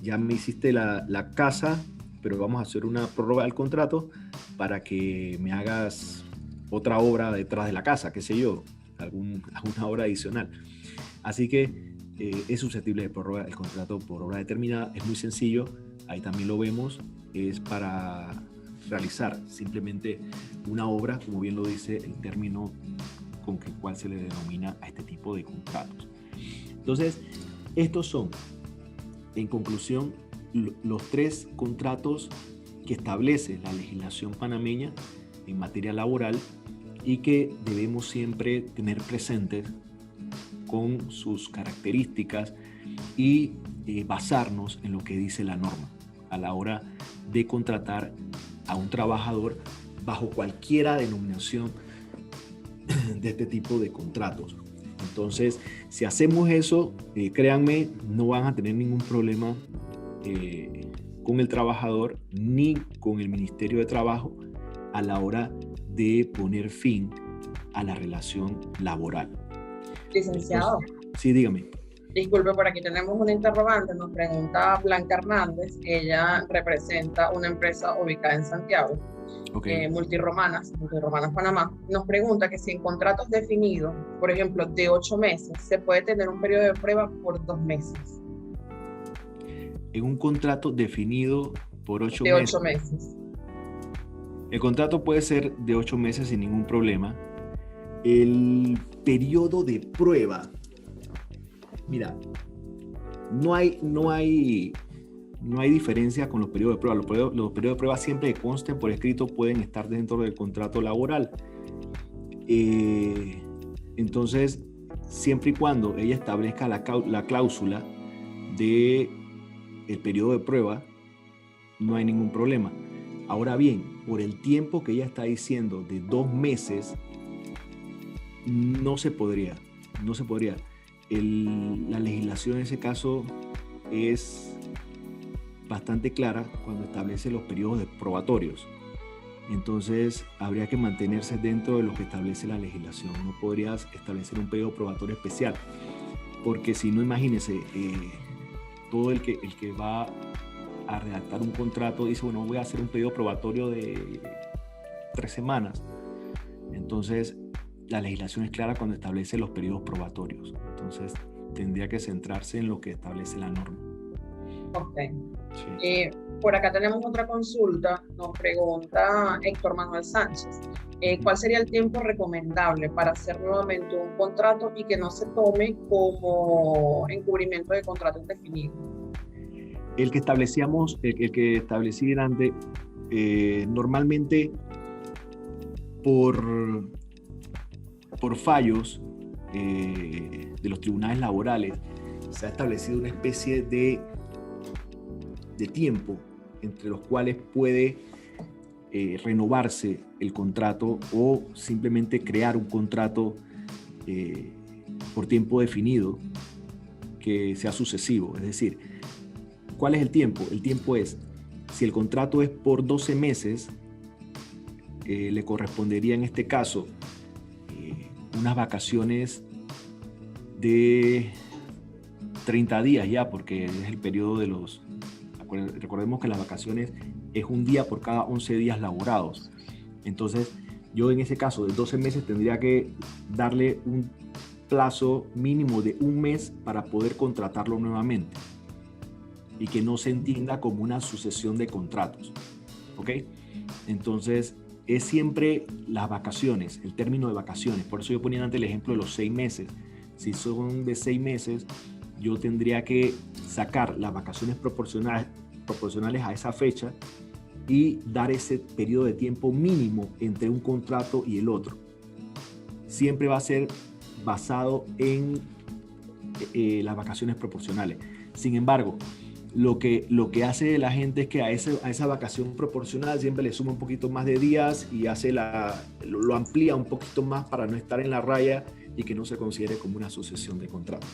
ya me hiciste la casa, pero vamos a hacer una prórroga del contrato para que me hagas otra obra detrás de la casa, qué sé yo, alguna obra adicional. Así que es susceptible de prórroga el contrato por obra determinada. Es muy sencillo, ahí también lo vemos, es para realizar simplemente una obra, como bien lo dice el término con el cual se le denomina a este tipo de contratos. Entonces, estos son, en conclusión, los 3 contratos que establece la legislación panameña en materia laboral y que debemos siempre tener presentes con sus características y basarnos en lo que dice la norma a la hora de contratar a un trabajador bajo cualquiera denominación de este tipo de contratos. Entonces, si hacemos eso, créanme, no van a tener ningún problema con el trabajador ni con el Ministerio de Trabajo a la hora de poner fin a la relación laboral. Licenciado. Entonces, sí, dígame. Disculpe, por aquí tenemos una interrogante, nos pregunta Blanca Hernández, ella representa una empresa ubicada en Santiago, Okay. Multiromanas Panamá, nos pregunta que si en contratos definidos, por ejemplo, de 8 meses, se puede tener un periodo de prueba por 2 meses. En un contrato definido por 8 de meses. 8 meses. El contrato puede ser de 8 meses sin ningún problema. El periodo de prueba, mira, no hay diferencia con los periodos de prueba. Los periodos de prueba, siempre que consten por escrito, pueden estar dentro del contrato laboral. Entonces, siempre y cuando ella establezca la cláusula de el periodo de prueba, no hay ningún problema. Ahora bien, por el tiempo que ella está diciendo de 2 meses, no se podría. La legislación en ese caso es bastante clara cuando establece los periodos probatorios. Entonces, habría que mantenerse dentro de lo que establece la legislación. No podrías establecer un periodo probatorio especial, porque si no, imagínese, todo el que va a redactar un contrato dice, bueno, voy a hacer un periodo probatorio de 3 semanas. Entonces, la legislación es clara cuando establece los periodos probatorios. Entonces, tendría que centrarse en lo que establece la norma. Ok. Sí. Por acá tenemos otra consulta, nos pregunta Héctor Manuel Sánchez. ¿Cuál sería el tiempo recomendable para hacer nuevamente un contrato y que no se tome como encubrimiento de contrato indefinido? El que establecíamos, el que establecí antes, normalmente por fallos de los tribunales laborales se ha establecido una especie de tiempo entre los cuales puede renovarse el contrato o simplemente crear un contrato por tiempo definido que sea sucesivo. Es decir, ¿cuál es el tiempo? El tiempo es, si el contrato es por 12 meses, le correspondería en este caso unas vacaciones de 30 días ya, porque es el periodo de los... Recordemos que las vacaciones es un día por cada 11 días laborados. Entonces, yo en ese caso de 12 meses tendría que darle un plazo mínimo de 1 mes para poder contratarlo nuevamente y que no se entienda como una sucesión de contratos. ¿Ok? Entonces, es siempre las vacaciones, el término de vacaciones. Por eso yo ponía antes el ejemplo de los 6 meses. Si son de 6 meses, yo tendría que sacar las vacaciones proporcionales a esa fecha y dar ese periodo de tiempo mínimo entre un contrato y el otro. Siempre va a ser basado en las vacaciones proporcionales. Sin embargo, lo que hace la gente es que a esa vacación proporcional siempre le suma un poquito más de días y lo amplía un poquito más para no estar en la raya y que no se considere como una sucesión de contratos.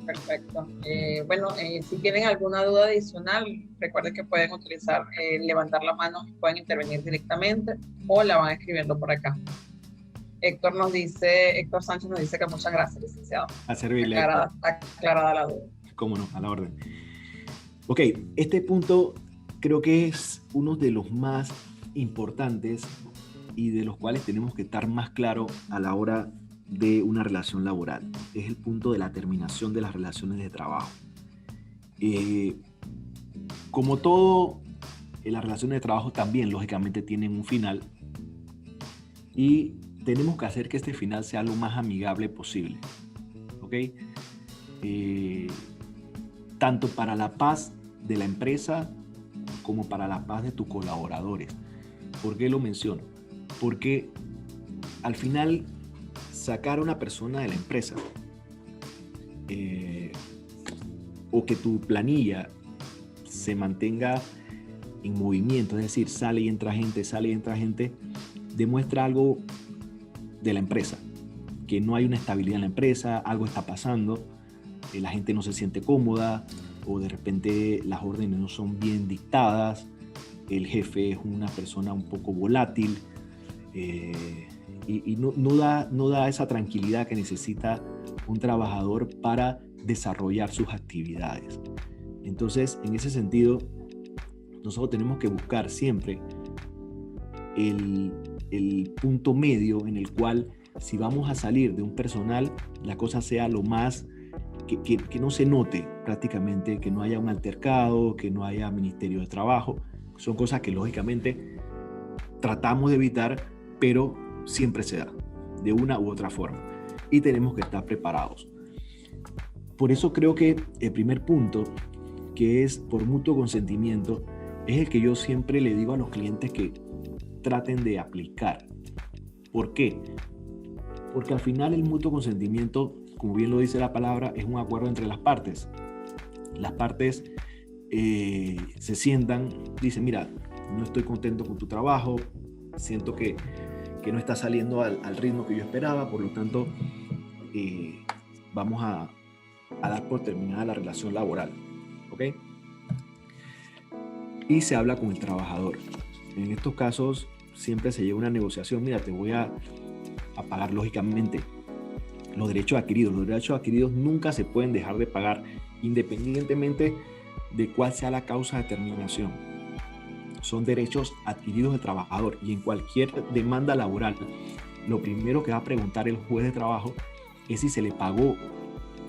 Perfecto. Bueno, si tienen alguna duda adicional, recuerden que pueden utilizar, levantar la mano y pueden intervenir directamente o la van escribiendo por acá. Héctor Sánchez nos dice que muchas gracias, licenciado. A servirle. Aclarada la duda. Cómo no, a la orden. Ok, este punto creo que es uno de los más importantes y de los cuales tenemos que estar más claros a la hora de una relación laboral. Es el punto de la terminación de las relaciones de trabajo. Como todo, las relaciones de trabajo también lógicamente tienen un final y tenemos que hacer que este final sea lo más amigable posible. ¿Ok? Tanto para la paz de la empresa como para la paz de tus colaboradores. ¿Por qué lo menciono? Porque al final sacar a una persona de la empresa o que tu planilla se mantenga en movimiento, es decir, sale y entra gente, demuestra algo de la empresa, que no hay una estabilidad en la empresa, algo está pasando, la gente no se siente cómoda o de repente las órdenes no son bien dictadas, el jefe es una persona un poco volátil y no da esa tranquilidad que necesita un trabajador para desarrollar sus actividades. Entonces, en ese sentido, nosotros tenemos que buscar siempre el punto medio en el cual, si vamos a salir de un personal, la cosa sea lo más que no se note prácticamente, que no haya un altercado, que no haya ministerio de trabajo. Son cosas que lógicamente tratamos de evitar, pero siempre se da de una u otra forma y tenemos que estar preparados. Por eso creo que el primer punto, que es por mutuo consentimiento, es el que yo siempre le digo a los clientes que traten de aplicar. ¿Por qué? Porque al final el mutuo consentimiento, como bien lo dice la palabra, es un acuerdo entre las partes. Las partes se sientan, dicen, mira, no estoy contento con tu trabajo, siento que no está saliendo al ritmo que yo esperaba, por lo tanto, vamos a dar por terminada la relación laboral, ¿ok? Y se habla con el trabajador. En estos casos siempre se lleva una negociación, mira, te voy a pagar lógicamente los derechos adquiridos. Los derechos adquiridos nunca se pueden dejar de pagar, independientemente de cuál sea la causa de terminación. Son derechos adquiridos del trabajador y en cualquier demanda laboral, lo primero que va a preguntar el juez de trabajo es si se le pagó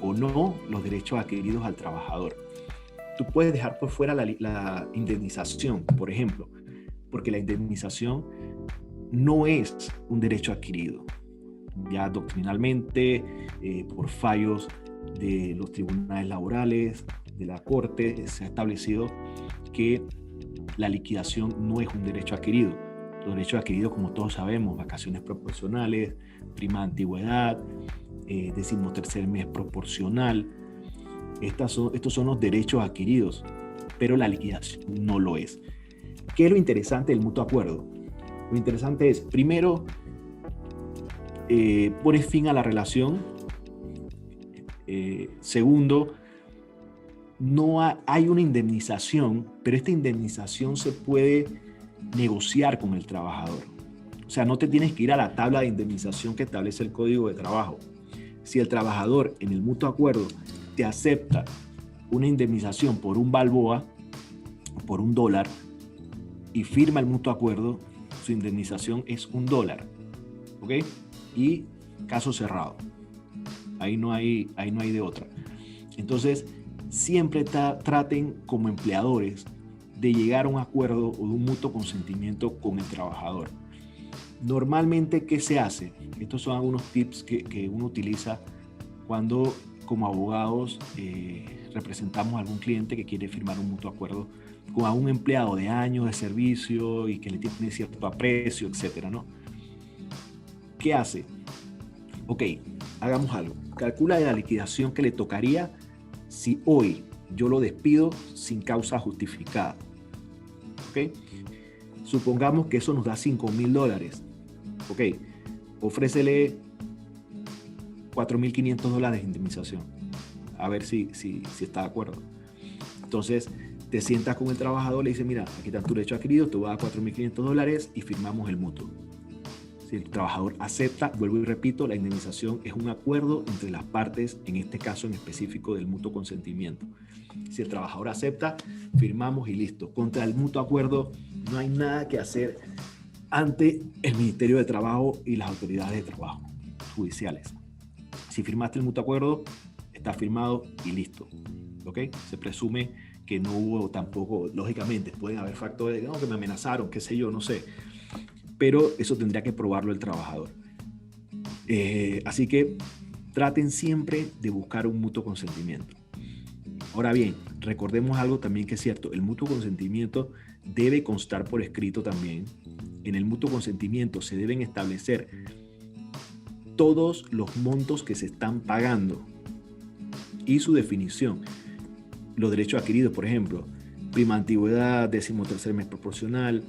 o no los derechos adquiridos al trabajador. Tú puedes dejar por fuera la indemnización, por ejemplo, porque la indemnización no es un derecho adquirido. Ya doctrinalmente, por fallos de los tribunales laborales, de la Corte, se ha establecido que la liquidación no es un derecho adquirido. Los derechos adquiridos, como todos sabemos, vacaciones proporcionales, prima de antigüedad, 13º mes proporcional, estos son los derechos adquiridos, pero la liquidación no lo es. ¿Qué es lo interesante del mutuo acuerdo? Lo interesante es, primero, pones fin a la relación. Segundo, no hay una indemnización, pero esta indemnización se puede negociar con el trabajador. O sea, no te tienes que ir a la tabla de indemnización que establece el Código de Trabajo. Si el trabajador en el mutuo acuerdo te acepta una indemnización por un balboa, por $1, y firma el mutuo acuerdo, su indemnización es $1, ¿ok? Y caso cerrado. Ahí no hay de otra. Entonces, siempre traten como empleadores de llegar a un acuerdo o de un mutuo consentimiento con el trabajador. Normalmente, ¿qué se hace? Estos son algunos tips que uno utiliza cuando como abogados representamos a algún cliente que quiere firmar un mutuo acuerdo con algún empleado de años de servicio y que le tiene cierto aprecio, etcétera, ¿no? ¿Qué hace? Ok, hagamos algo. Calcula la liquidación que le tocaría si hoy yo lo despido sin causa justificada. ¿Ok? Supongamos que eso nos da $5,000. Ok, ofrécele $4,500 de indemnización. A ver si está de acuerdo. Entonces, te sientas con el trabajador, le dices, mira, aquí está tu derecho adquirido, te voy a dar $4,500 y firmamos el mutuo. Si el trabajador acepta, vuelvo y repito, la indemnización es un acuerdo entre las partes, en este caso en específico del mutuo consentimiento. Si el trabajador acepta, firmamos y listo. Contra el mutuo acuerdo no hay nada que hacer ante el Ministerio de Trabajo y las autoridades de trabajo judiciales. Si firmaste el mutuo acuerdo, está firmado y listo. ¿Ok? Se presume que no hubo tampoco, lógicamente, pueden haber factores de que me amenazaron, qué sé yo, no sé. Pero eso tendría que probarlo el trabajador. Así que traten siempre de buscar un mutuo consentimiento. Ahora bien, recordemos algo también que es cierto, el mutuo consentimiento debe constar por escrito también. En el mutuo consentimiento se deben establecer todos los montos que se están pagando y su definición. Los derechos adquiridos, por ejemplo, prima de antigüedad, 13º mes proporcional,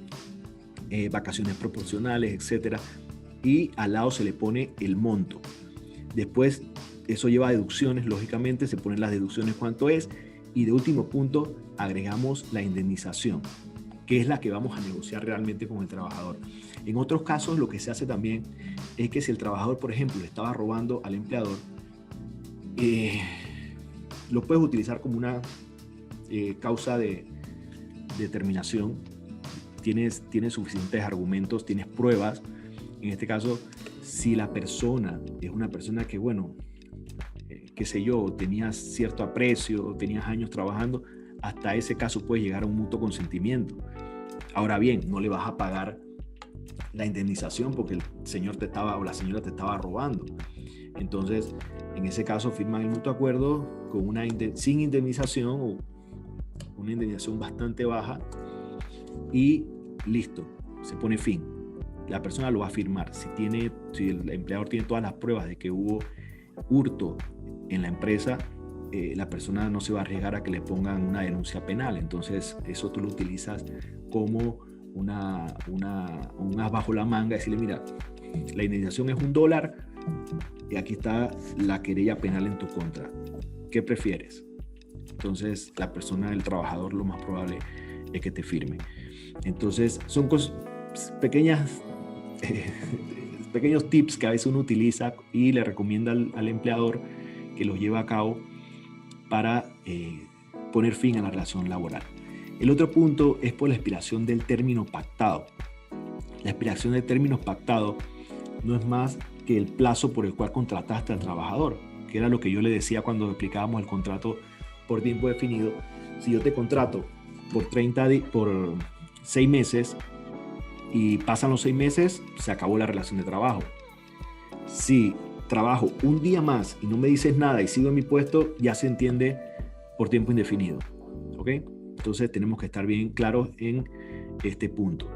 vacaciones proporcionales, etcétera. y al lado se le pone el monto. Después eso lleva a deducciones, lógicamente se ponen las deducciones cuánto es, y de último punto agregamos la indemnización, que es la que vamos a negociar realmente con el trabajador. En otros casos lo que se hace también es que si el trabajador, por ejemplo, le estaba robando al empleador, lo puedes utilizar como una causa de terminación. Tienes suficientes argumentos, tienes pruebas. En este caso, si la persona es una persona que, bueno, qué sé yo, tenías cierto aprecio, tenías años trabajando, hasta ese caso puede llegar a un mutuo consentimiento. Ahora bien, no le vas a pagar la indemnización porque el señor o la señora te estaba robando. Entonces, en ese caso firman el mutuo acuerdo con sin indemnización o una indemnización bastante baja y listo, se pone fin. La persona lo va a firmar. Si el empleador tiene todas las pruebas de que hubo hurto en la empresa, la persona no se va a arriesgar a que le pongan una denuncia penal. Entonces, eso tú lo utilizas como un as bajo la manga, decirle, mira, la indemnización es $1 y aquí está la querella penal en tu contra. ¿Qué prefieres? Entonces, la persona, el trabajador, lo más probable es que te firme. Entonces, son pequeños tips que a veces uno utiliza y le recomienda al empleador que los lleve a cabo para poner fin a la relación laboral. El otro punto es por la expiración del término pactado. La expiración del término pactado no es más que el plazo por el cual contrataste al trabajador, que era lo que yo le decía cuando explicábamos el contrato por tiempo definido. Si yo te contrato por 6 meses y pasan los 6 meses, se acabó la relación de trabajo. Si trabajo un día más y no me dices nada y sigo en mi puesto, ya se entiende por tiempo indefinido. ¿Ok? Entonces tenemos que estar bien claros en este punto.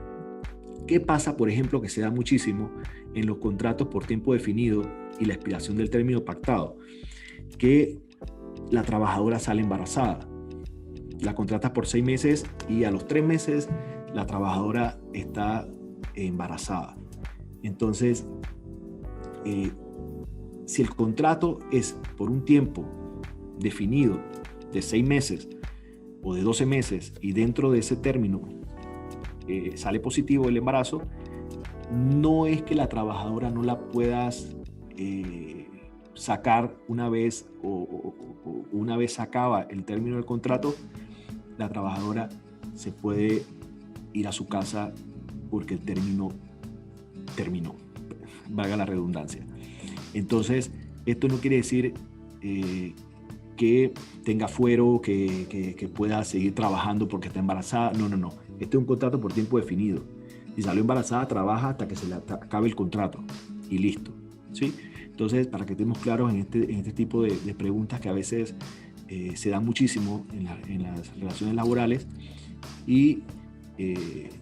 ¿Qué pasa, por ejemplo, que se da muchísimo en los contratos por tiempo definido y la expiración del término pactado? Que la trabajadora sale embarazada. La contratas por 6 meses y a los 3 meses la trabajadora está embarazada. Entonces, si el contrato es por un tiempo definido de 6 meses o de 12 meses y dentro de ese término sale positivo el embarazo, no es que la trabajadora no la puedas sacar una vez o una vez acaba el término del contrato, la trabajadora se puede ir a su casa porque el término terminó, valga la redundancia. Entonces, esto no quiere decir que tenga fuero, que pueda seguir trabajando porque está embarazada. No. Este es un contrato por tiempo definido. Si salió embarazada, trabaja hasta que se le acabe el contrato y listo, ¿sí? Entonces, para que estemos claros en este tipo de preguntas que a veces se dan muchísimo en las relaciones laborales y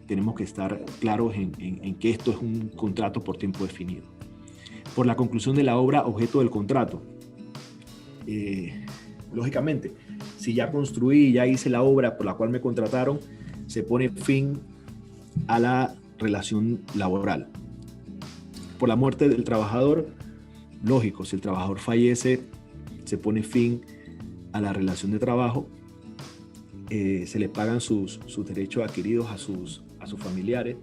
tenemos que estar claros en que esto es un contrato por tiempo definido. Por la conclusión de la obra objeto del contrato. Lógicamente, si ya construí, ya hice la obra por la cual me contrataron, se pone fin a la relación laboral. Por la muerte del trabajador, lógico, si el trabajador fallece, se pone fin a la relación de trabajo, se le pagan sus derechos adquiridos a sus familiares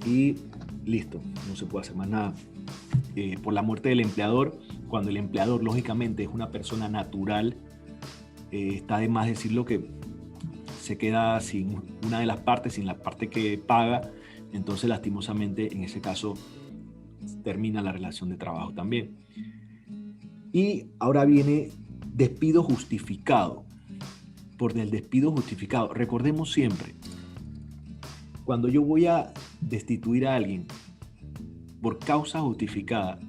y listo, no se puede hacer más nada. Por la muerte del empleador, cuando el empleador lógicamente es una persona natural, está de más decirlo que se queda sin una de las partes, sin la parte que paga, entonces lastimosamente en ese caso termina la relación de trabajo también. Y ahora viene despido justificado. Por el despido justificado, recordemos siempre, cuando yo voy a destituir a alguien por causa justificada,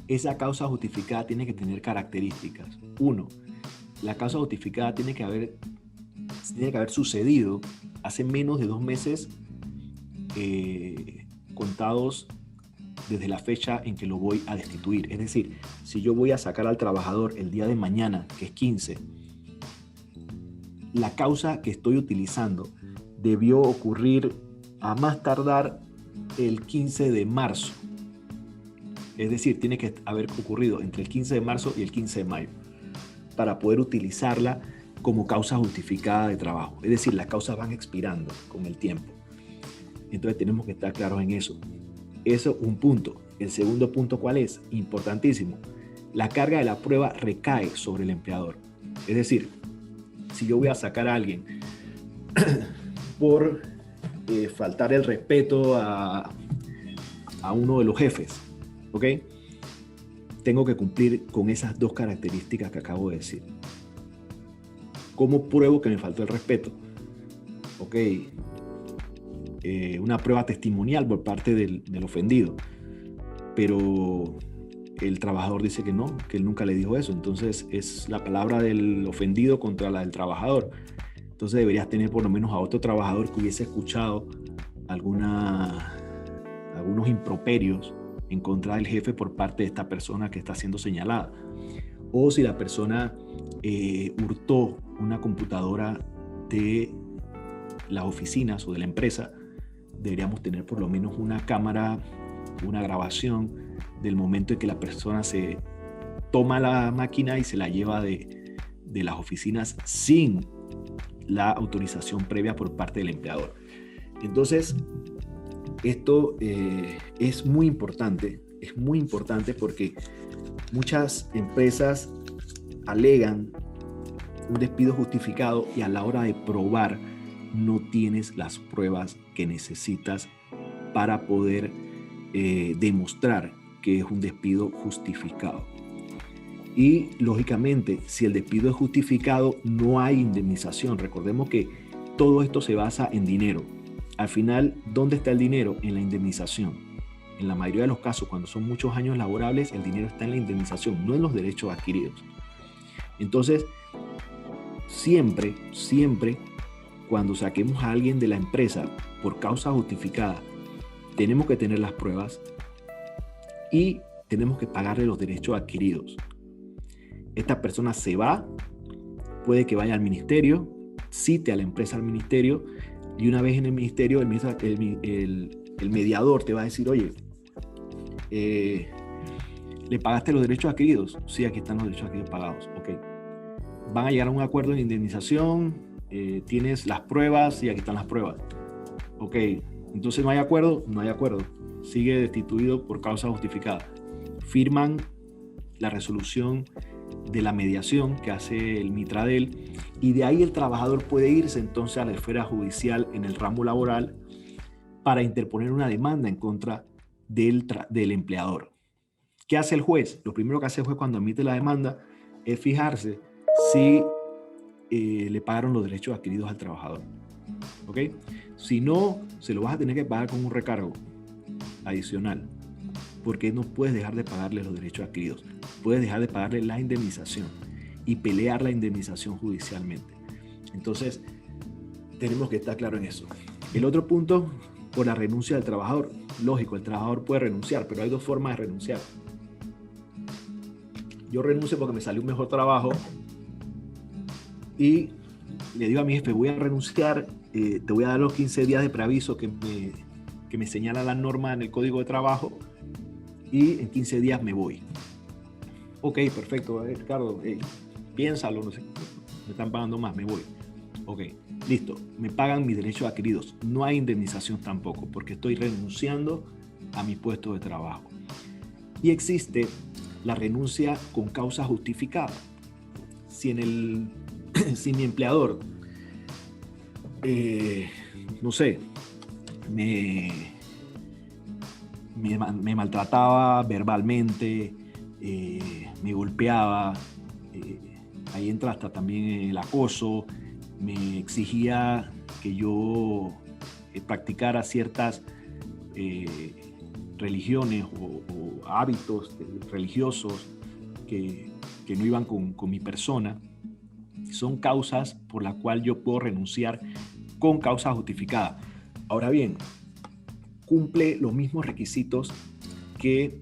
esa causa justificada tiene que tener características. 1, la causa justificada tiene que haber sucedido hace menos de 2 meses contados desde la fecha en que lo voy a destituir. Es decir, si yo voy a sacar al trabajador el día de mañana, que es 15, la causa que estoy utilizando debió ocurrir a más tardar el 15 de marzo. Es decir, tiene que haber ocurrido entre el 15 de marzo y el 15 de mayo para poder utilizarla como causa justificada de trabajo. Es decir, las causas van expirando con el tiempo. Entonces tenemos que estar claros en eso. Eso es un punto. El segundo punto, ¿cuál es? Importantísimo. La carga de la prueba recae sobre el empleador. Es decir, si yo voy a sacar a alguien por faltar el respeto a uno de los jefes, ¿ok? Tengo que cumplir con esas dos características que acabo de decir. ¿Cómo pruebo que me faltó el respeto? Ok, una prueba testimonial por parte del ofendido, pero el trabajador dice que no, que él nunca le dijo eso. Entonces es la palabra del ofendido contra la del trabajador. Entonces deberías tener por lo menos a otro trabajador que hubiese escuchado algunos improperios en contra del jefe por parte de esta persona que está siendo señalada. O si la persona hurtó una computadora de las oficinas o de la empresa, deberíamos tener por lo menos una cámara, una grabación del momento en que la persona se toma la máquina y se la lleva de las oficinas sin la autorización previa por parte del empleador. Entonces, esto es muy importante porque muchas empresas alegan un despido justificado y a la hora de probar no tienes las pruebas que necesitas para poder demostrar que es un despido justificado. Y lógicamente, si el despido es justificado, no hay indemnización. Recordemos que todo esto se basa en dinero. Al final, ¿dónde está el dinero? En la indemnización. En la mayoría de los casos, cuando son muchos años laborables, el dinero está en la indemnización, no en los derechos adquiridos. Entonces, siempre, cuando saquemos a alguien de la empresa por causa justificada, tenemos que tener las pruebas y tenemos que pagarle los derechos adquiridos. Esta persona se va, puede que vaya al ministerio, cite a la empresa al ministerio, y una vez en el ministerio, el mediador te va a decir, oye, ¿le pagaste los derechos adquiridos? Sí, aquí están los derechos adquiridos pagados. Ok. Van a llegar a un acuerdo de indemnización, tienes las pruebas y aquí están las pruebas. Ok, entonces no hay acuerdo, sigue destituido por causa justificada. Firman la resolución de la mediación que hace el Mitradel y de ahí el trabajador puede irse entonces a la esfera judicial en el ramo laboral para interponer una demanda en contra del empleador. ¿Qué hace el juez? Lo primero que hace el juez cuando emite la demanda es fijarse si le pagaron los derechos adquiridos al trabajador. ¿Ok? Si no, se lo vas a tener que pagar con un recargo adicional, porque no puedes dejar de pagarle los derechos adquiridos. Puedes dejar de pagarle la indemnización y pelear la indemnización judicialmente. Entonces, tenemos que estar claros en eso. El otro punto, por la renuncia del trabajador. Lógico, el trabajador puede renunciar, pero hay dos formas de renunciar. Yo renuncio porque me salió un mejor trabajo y le digo a mi jefe, voy a renunciar, te voy a dar los 15 días de preaviso que me señala la norma en el Código de Trabajo y en 15 días me voy. Ok, perfecto, Ricardo, piénsalo, no sé, me están pagando más, me voy. Ok, listo, me pagan mis derechos adquiridos. No hay indemnización tampoco porque estoy renunciando a mi puesto de trabajo. Y existe la renuncia con causa justificada. Si mi empleador, no sé, me maltrataba verbalmente, me golpeaba, ahí entra hasta también el acoso, me exigía que yo practicara ciertas religiones o hábitos religiosos que no iban con mi persona. Son causas por las cuales yo puedo renunciar con causa justificada. Ahora bien, cumple los mismos requisitos que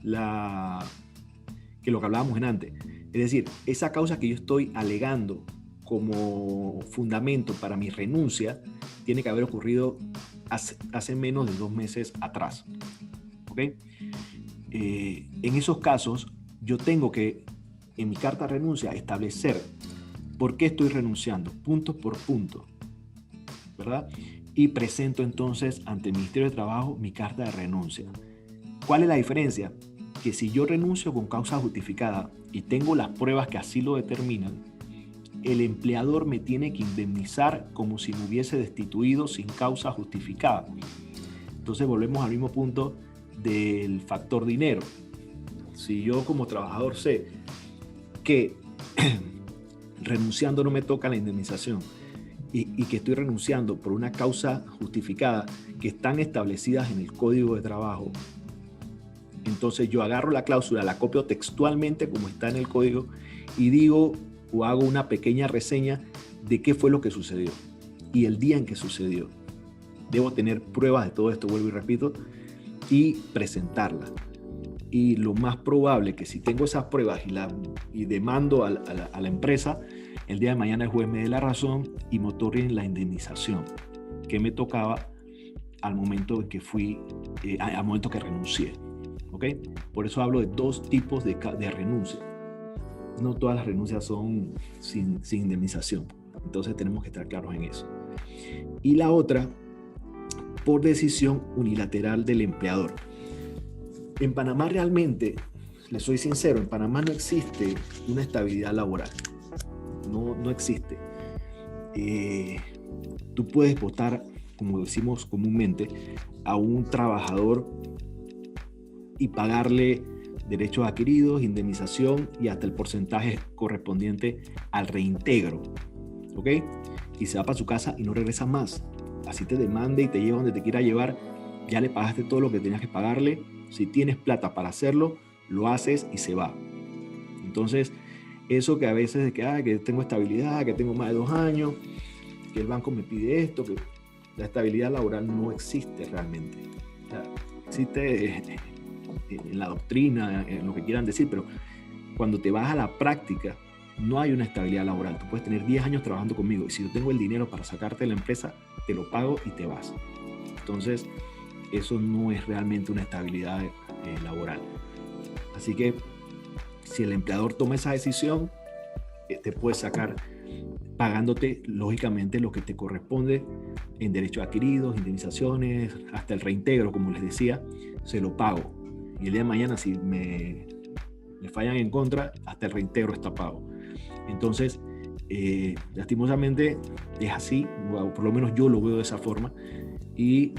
lo que hablábamos en antes. Es decir, esa causa que yo estoy alegando como fundamento para mi renuncia tiene que haber ocurrido hace menos de 2 meses atrás. ¿Ok? En esos casos, yo tengo que, en mi carta de renuncia, establecer por qué estoy renunciando, punto por punto, ¿verdad? Y presento entonces ante el Ministerio de Trabajo mi carta de renuncia. ¿Cuál es la diferencia? Que si yo renuncio con causa justificada y tengo las pruebas que así lo determinan, el empleador me tiene que indemnizar como si me hubiese destituido sin causa justificada. Entonces volvemos al mismo punto del factor dinero. Si yo como trabajador sé que renunciando no me toca la indemnización y que estoy renunciando por una causa justificada que están establecidas en el Código de Trabajo, entonces yo agarro la cláusula, la copio textualmente como está en el código y digo o hago una pequeña reseña de qué fue lo que sucedió y el día en que sucedió. Debo tener pruebas de todo esto, vuelvo y repito, y presentarlas. Y lo más probable que si tengo esas pruebas y demando a la empresa, el día de mañana el juez me dé la razón y me otorguen la indemnización que me tocaba al momento en que al momento que renuncié. ¿Ok? Por eso hablo de 2 tipos de renuncia. No todas las renuncias son sin indemnización. Entonces tenemos que estar claros en eso. Y la otra, por decisión unilateral del empleador. En Panamá realmente, les soy sincero, en Panamá no existe una estabilidad laboral. No existe. Tú puedes votar, como decimos comúnmente, a un trabajador y pagarle derechos adquiridos, indemnización y hasta el porcentaje correspondiente al reintegro. ¿Ok? Y se va para su casa y no regresa más. Así te demande y te lleva donde te quiera llevar, ya le pagaste todo lo que tenías que pagarle. Si tienes plata para hacerlo, lo haces y se va. Entonces, eso que a veces de que tengo estabilidad, que tengo más de 2 años, que el banco me pide esto, que la estabilidad laboral no existe realmente. O sea, existe en la doctrina, en lo que quieran decir, pero cuando te vas a la práctica, no hay una estabilidad laboral. Tú puedes tener 10 años trabajando conmigo y si yo tengo el dinero para sacarte de la empresa, te lo pago y te vas. Entonces, eso no es realmente una estabilidad laboral. Así que si el empleador toma esa decisión, te puede sacar pagándote lógicamente lo que te corresponde en derechos adquiridos, indemnizaciones, hasta el reintegro, como les decía, se lo pago. Y el día de mañana si me fallan en contra, hasta el reintegro está pago. Entonces, lastimosamente es así, o por lo menos yo lo veo de esa forma. Y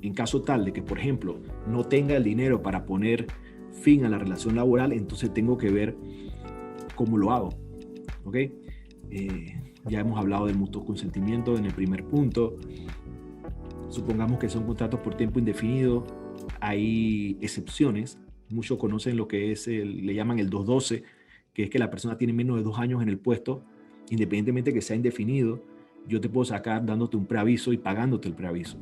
en caso tal de que, por ejemplo, no tenga el dinero para poner fin a la relación laboral, entonces tengo que ver cómo lo hago. ¿Ok? Ya hemos hablado del mutuo consentimiento en el primer punto. Supongamos que son contratos por tiempo indefinido. Hay excepciones. Muchos conocen lo que es, le llaman el 212, que es que la persona tiene menos de 2 años en el puesto, independientemente que sea indefinido. Yo te puedo sacar dándote un preaviso y pagándote el preaviso.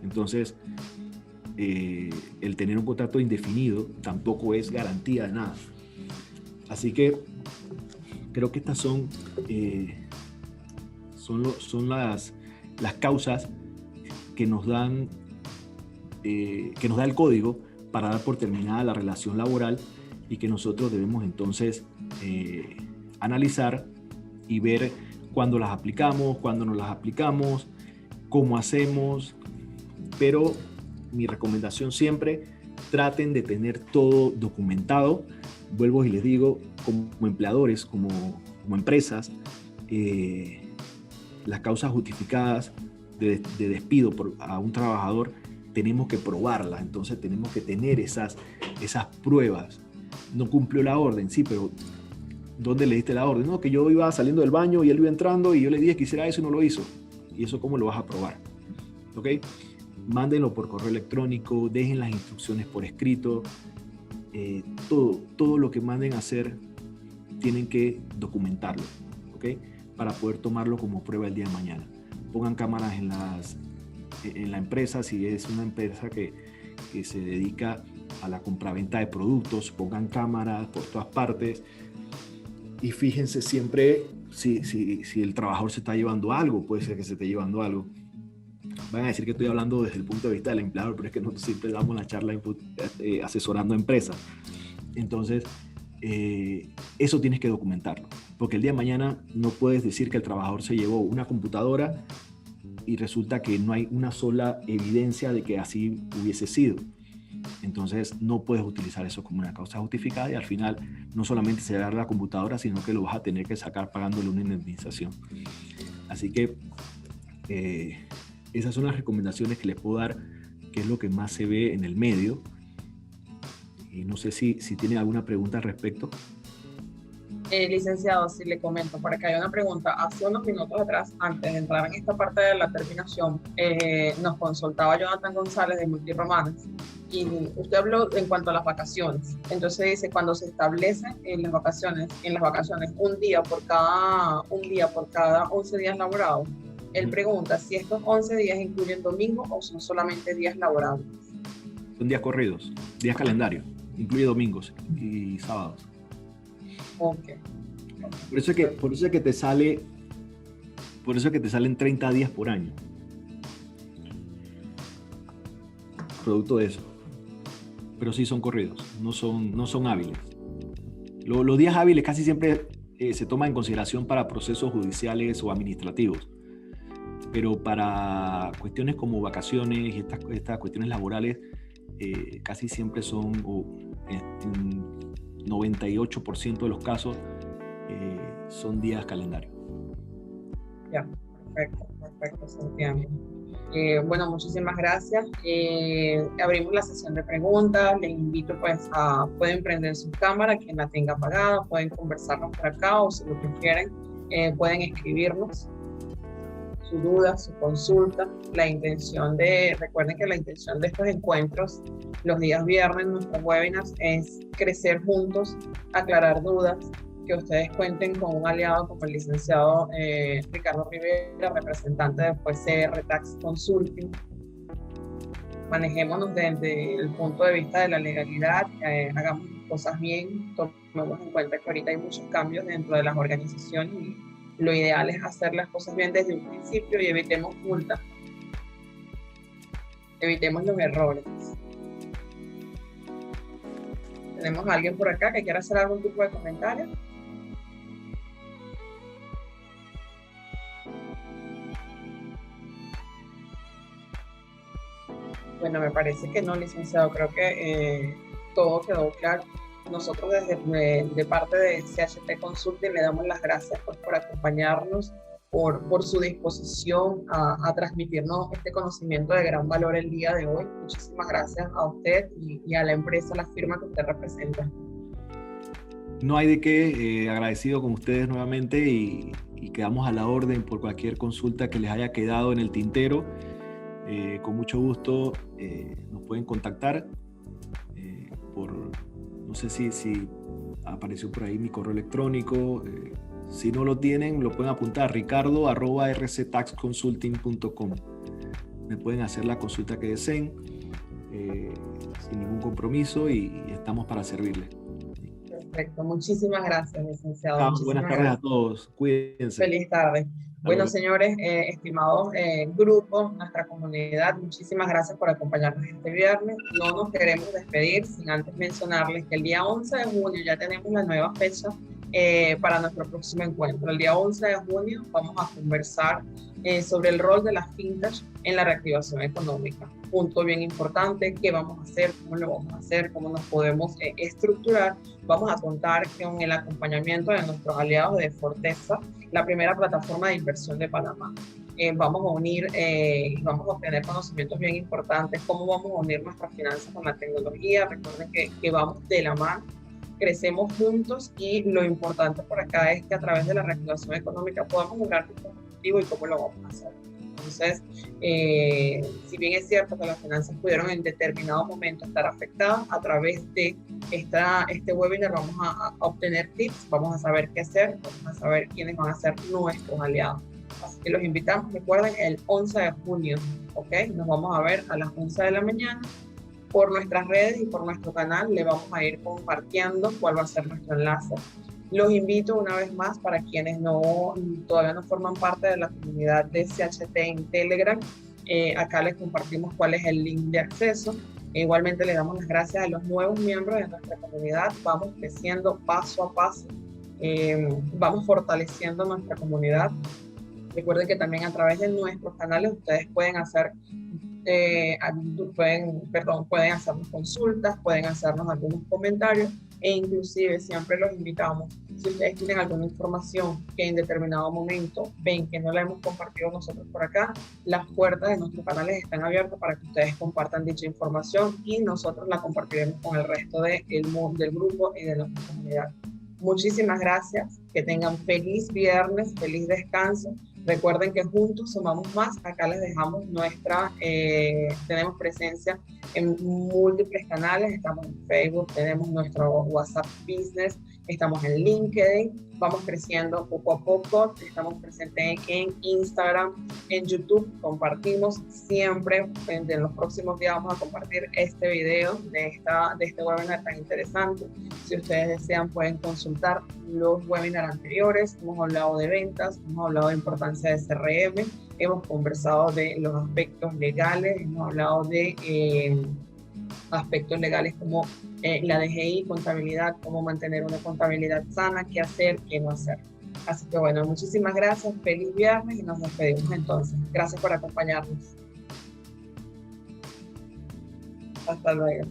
Entonces, el tener un contrato indefinido tampoco es garantía de nada. Así que creo que estas son las causas que nos dan que nos da el código para dar por terminada la relación laboral y que nosotros debemos entonces analizar y ver cuándo las aplicamos, cuándo no las aplicamos, cómo hacemos, pero mi recomendación siempre, traten de tener todo documentado. Vuelvo y les digo, como empleadores, como empresas, las causas justificadas de despido a un trabajador tenemos que probarlas, entonces tenemos que tener esas pruebas. No cumplió la orden, sí, pero ¿dónde le diste la orden? No, que yo iba saliendo del baño y él iba entrando y yo le dije que hiciera eso y no lo hizo. ¿Y eso cómo lo vas a probar? ¿Ok? Mándenlo por correo electrónico, dejen las instrucciones por escrito. Todo lo que manden a hacer tienen que documentarlo, ¿ok? Para poder tomarlo como prueba el día de mañana. Pongan cámaras en la empresa, si es una empresa que se dedica a la compraventa de productos, pongan cámaras por todas partes y fíjense siempre si el trabajador se está llevando algo, puede ser que se esté llevando algo. van a decir que estoy hablando desde el punto de vista del empleador, pero es que nosotros siempre damos la charla asesorando a empresas. Entonces, eso tienes que documentarlo, porque el día de mañana no puedes decir que el trabajador se llevó una computadora y resulta que no hay una sola evidencia de que así hubiese sido. Entonces no puedes utilizar eso como una causa justificada y al final no solamente se dará la computadora, sino que lo vas a tener que sacar pagándole una indemnización. Así que esas son las recomendaciones que les puedo dar, que es lo que más se ve en el medio. Y no sé si tienen alguna pregunta al respecto. Licenciado, si le comento, por acá hay una pregunta. Hace unos minutos atrás, antes de entrar en esta parte de la terminación, nos consultaba Jonathan González de Multiromanas y usted habló en cuanto a las vacaciones. Entonces dice, cuando se establece en las vacaciones un día por cada 11 días laborados, él pregunta si estos 11 días incluyen domingo o son solamente días laborables. Son días corridos, días calendario, incluye domingos y sábados. Okay. Por eso es que te salen 30 días por año. Producto de eso. Pero sí son corridos, no son hábiles. Los días hábiles casi siempre se toman en consideración para procesos judiciales o administrativos. Pero para cuestiones como vacaciones y estas cuestiones laborales, casi siempre son, en 98% de los casos, son días calendario. Ya, perfecto, se entiende. Bueno, muchísimas gracias. Abrimos la sesión de preguntas. Les invito pues pueden prender su cámara, quien la tenga apagada, pueden conversarnos por acá o si lo prefieren, pueden escribirnos su duda, su consulta. Recuerden que la intención de estos encuentros, los días viernes, nuestros webinars, es crecer juntos, aclarar dudas, que ustedes cuenten con un aliado como el licenciado Ricardo Rivera, representante de PCR Tax Consulting. Manejémonos desde el punto de vista de la legalidad, hagamos cosas bien, tomemos en cuenta que ahorita hay muchos cambios dentro de las organizaciones y lo ideal es hacer las cosas bien desde un principio y evitemos multas, evitemos los errores. ¿Tenemos a alguien por acá que quiera hacer algún tipo de comentario? Bueno, me parece que no, licenciado. Creo que todo quedó claro. Nosotros de parte de CHT Consulting le damos las gracias pues, por acompañarnos, por su disposición a transmitirnos este conocimiento de gran valor el día de hoy. Muchísimas gracias a usted y a la empresa, a la firma que usted representa. No hay de qué, agradecido con ustedes nuevamente y quedamos a la orden por cualquier consulta que les haya quedado en el tintero. Con mucho gusto nos pueden contactar no sé si apareció por ahí mi correo electrónico. Si no lo tienen, lo pueden apuntar, ricardo@rctaxconsulting.com. Me pueden hacer la consulta que deseen sin ningún compromiso y estamos para servirles. Perfecto, muchísimas gracias, licenciado. Buenas tardes a todos, cuídense. Feliz tarde. Bueno, señores, estimados grupos, nuestra comunidad, muchísimas gracias por acompañarnos este viernes. No nos queremos despedir sin antes mencionarles que el día 11 de junio ya tenemos la nueva fecha para nuestro próximo encuentro. El día 11 de junio vamos a conversar sobre el rol de las fintech en la reactivación económica. Punto bien importante, qué vamos a hacer, cómo lo vamos a hacer, cómo nos podemos estructurar. Vamos a contar con el acompañamiento de nuestros aliados de Forteza, la primera plataforma de inversión de Panamá. Vamos a unir, vamos a obtener conocimientos bien importantes, cómo vamos a unir nuestras finanzas con la tecnología. Recuerden que vamos de la mano, crecemos juntos y lo importante por acá es que a través de la reactivación económica podamos lograr nuestro objetivo y cómo lo vamos a hacer. Entonces, si bien es cierto que las finanzas pudieron en determinado momento estar afectadas, a través de este webinar vamos a obtener tips, vamos a saber qué hacer, vamos a saber quiénes van a ser nuestros aliados. Así que los invitamos, recuerden, el 11 de junio, ¿ok? Nos vamos a ver a las 11 de la mañana. Por nuestras redes y por nuestro canal le vamos a ir compartiendo cuál va a ser nuestro enlace. Los invito una vez más para quienes todavía no forman parte de la comunidad de CHT en Telegram. Acá les compartimos cuál es el link de acceso. Igualmente le damos las gracias a los nuevos miembros de nuestra comunidad. Vamos creciendo paso a paso, vamos fortaleciendo nuestra comunidad. Recuerden que también a través de nuestros canales ustedes pueden hacer, pueden hacernos consultas, pueden hacernos algunos comentarios e inclusive siempre los invitamos, si ustedes tienen alguna información que en determinado momento ven que no la hemos compartido nosotros por acá, las puertas de nuestros canales están abiertas para que ustedes compartan dicha información y nosotros la compartiremos con el resto del grupo y de nuestra comunidad. Muchísimas gracias, que tengan feliz viernes, feliz descanso. Recuerden que juntos sumamos más. Acá les dejamos tenemos presencia en múltiples canales. Estamos en Facebook, tenemos nuestro WhatsApp Business, estamos en LinkedIn. Vamos creciendo poco a poco. Estamos presentes en Instagram, en YouTube. Compartimos siempre. En los próximos días vamos a compartir este video de este webinar tan interesante. Si ustedes desean, pueden consultar los webinars anteriores. Hemos hablado de ventas, hemos hablado de importancia de CRM, hemos conversado de los aspectos legales, hemos hablado de aspectos legales como la DGI, contabilidad, cómo mantener una contabilidad sana, qué hacer, qué no hacer. Así que bueno, muchísimas gracias, feliz viernes y nos despedimos entonces. Gracias por acompañarnos. Hasta luego.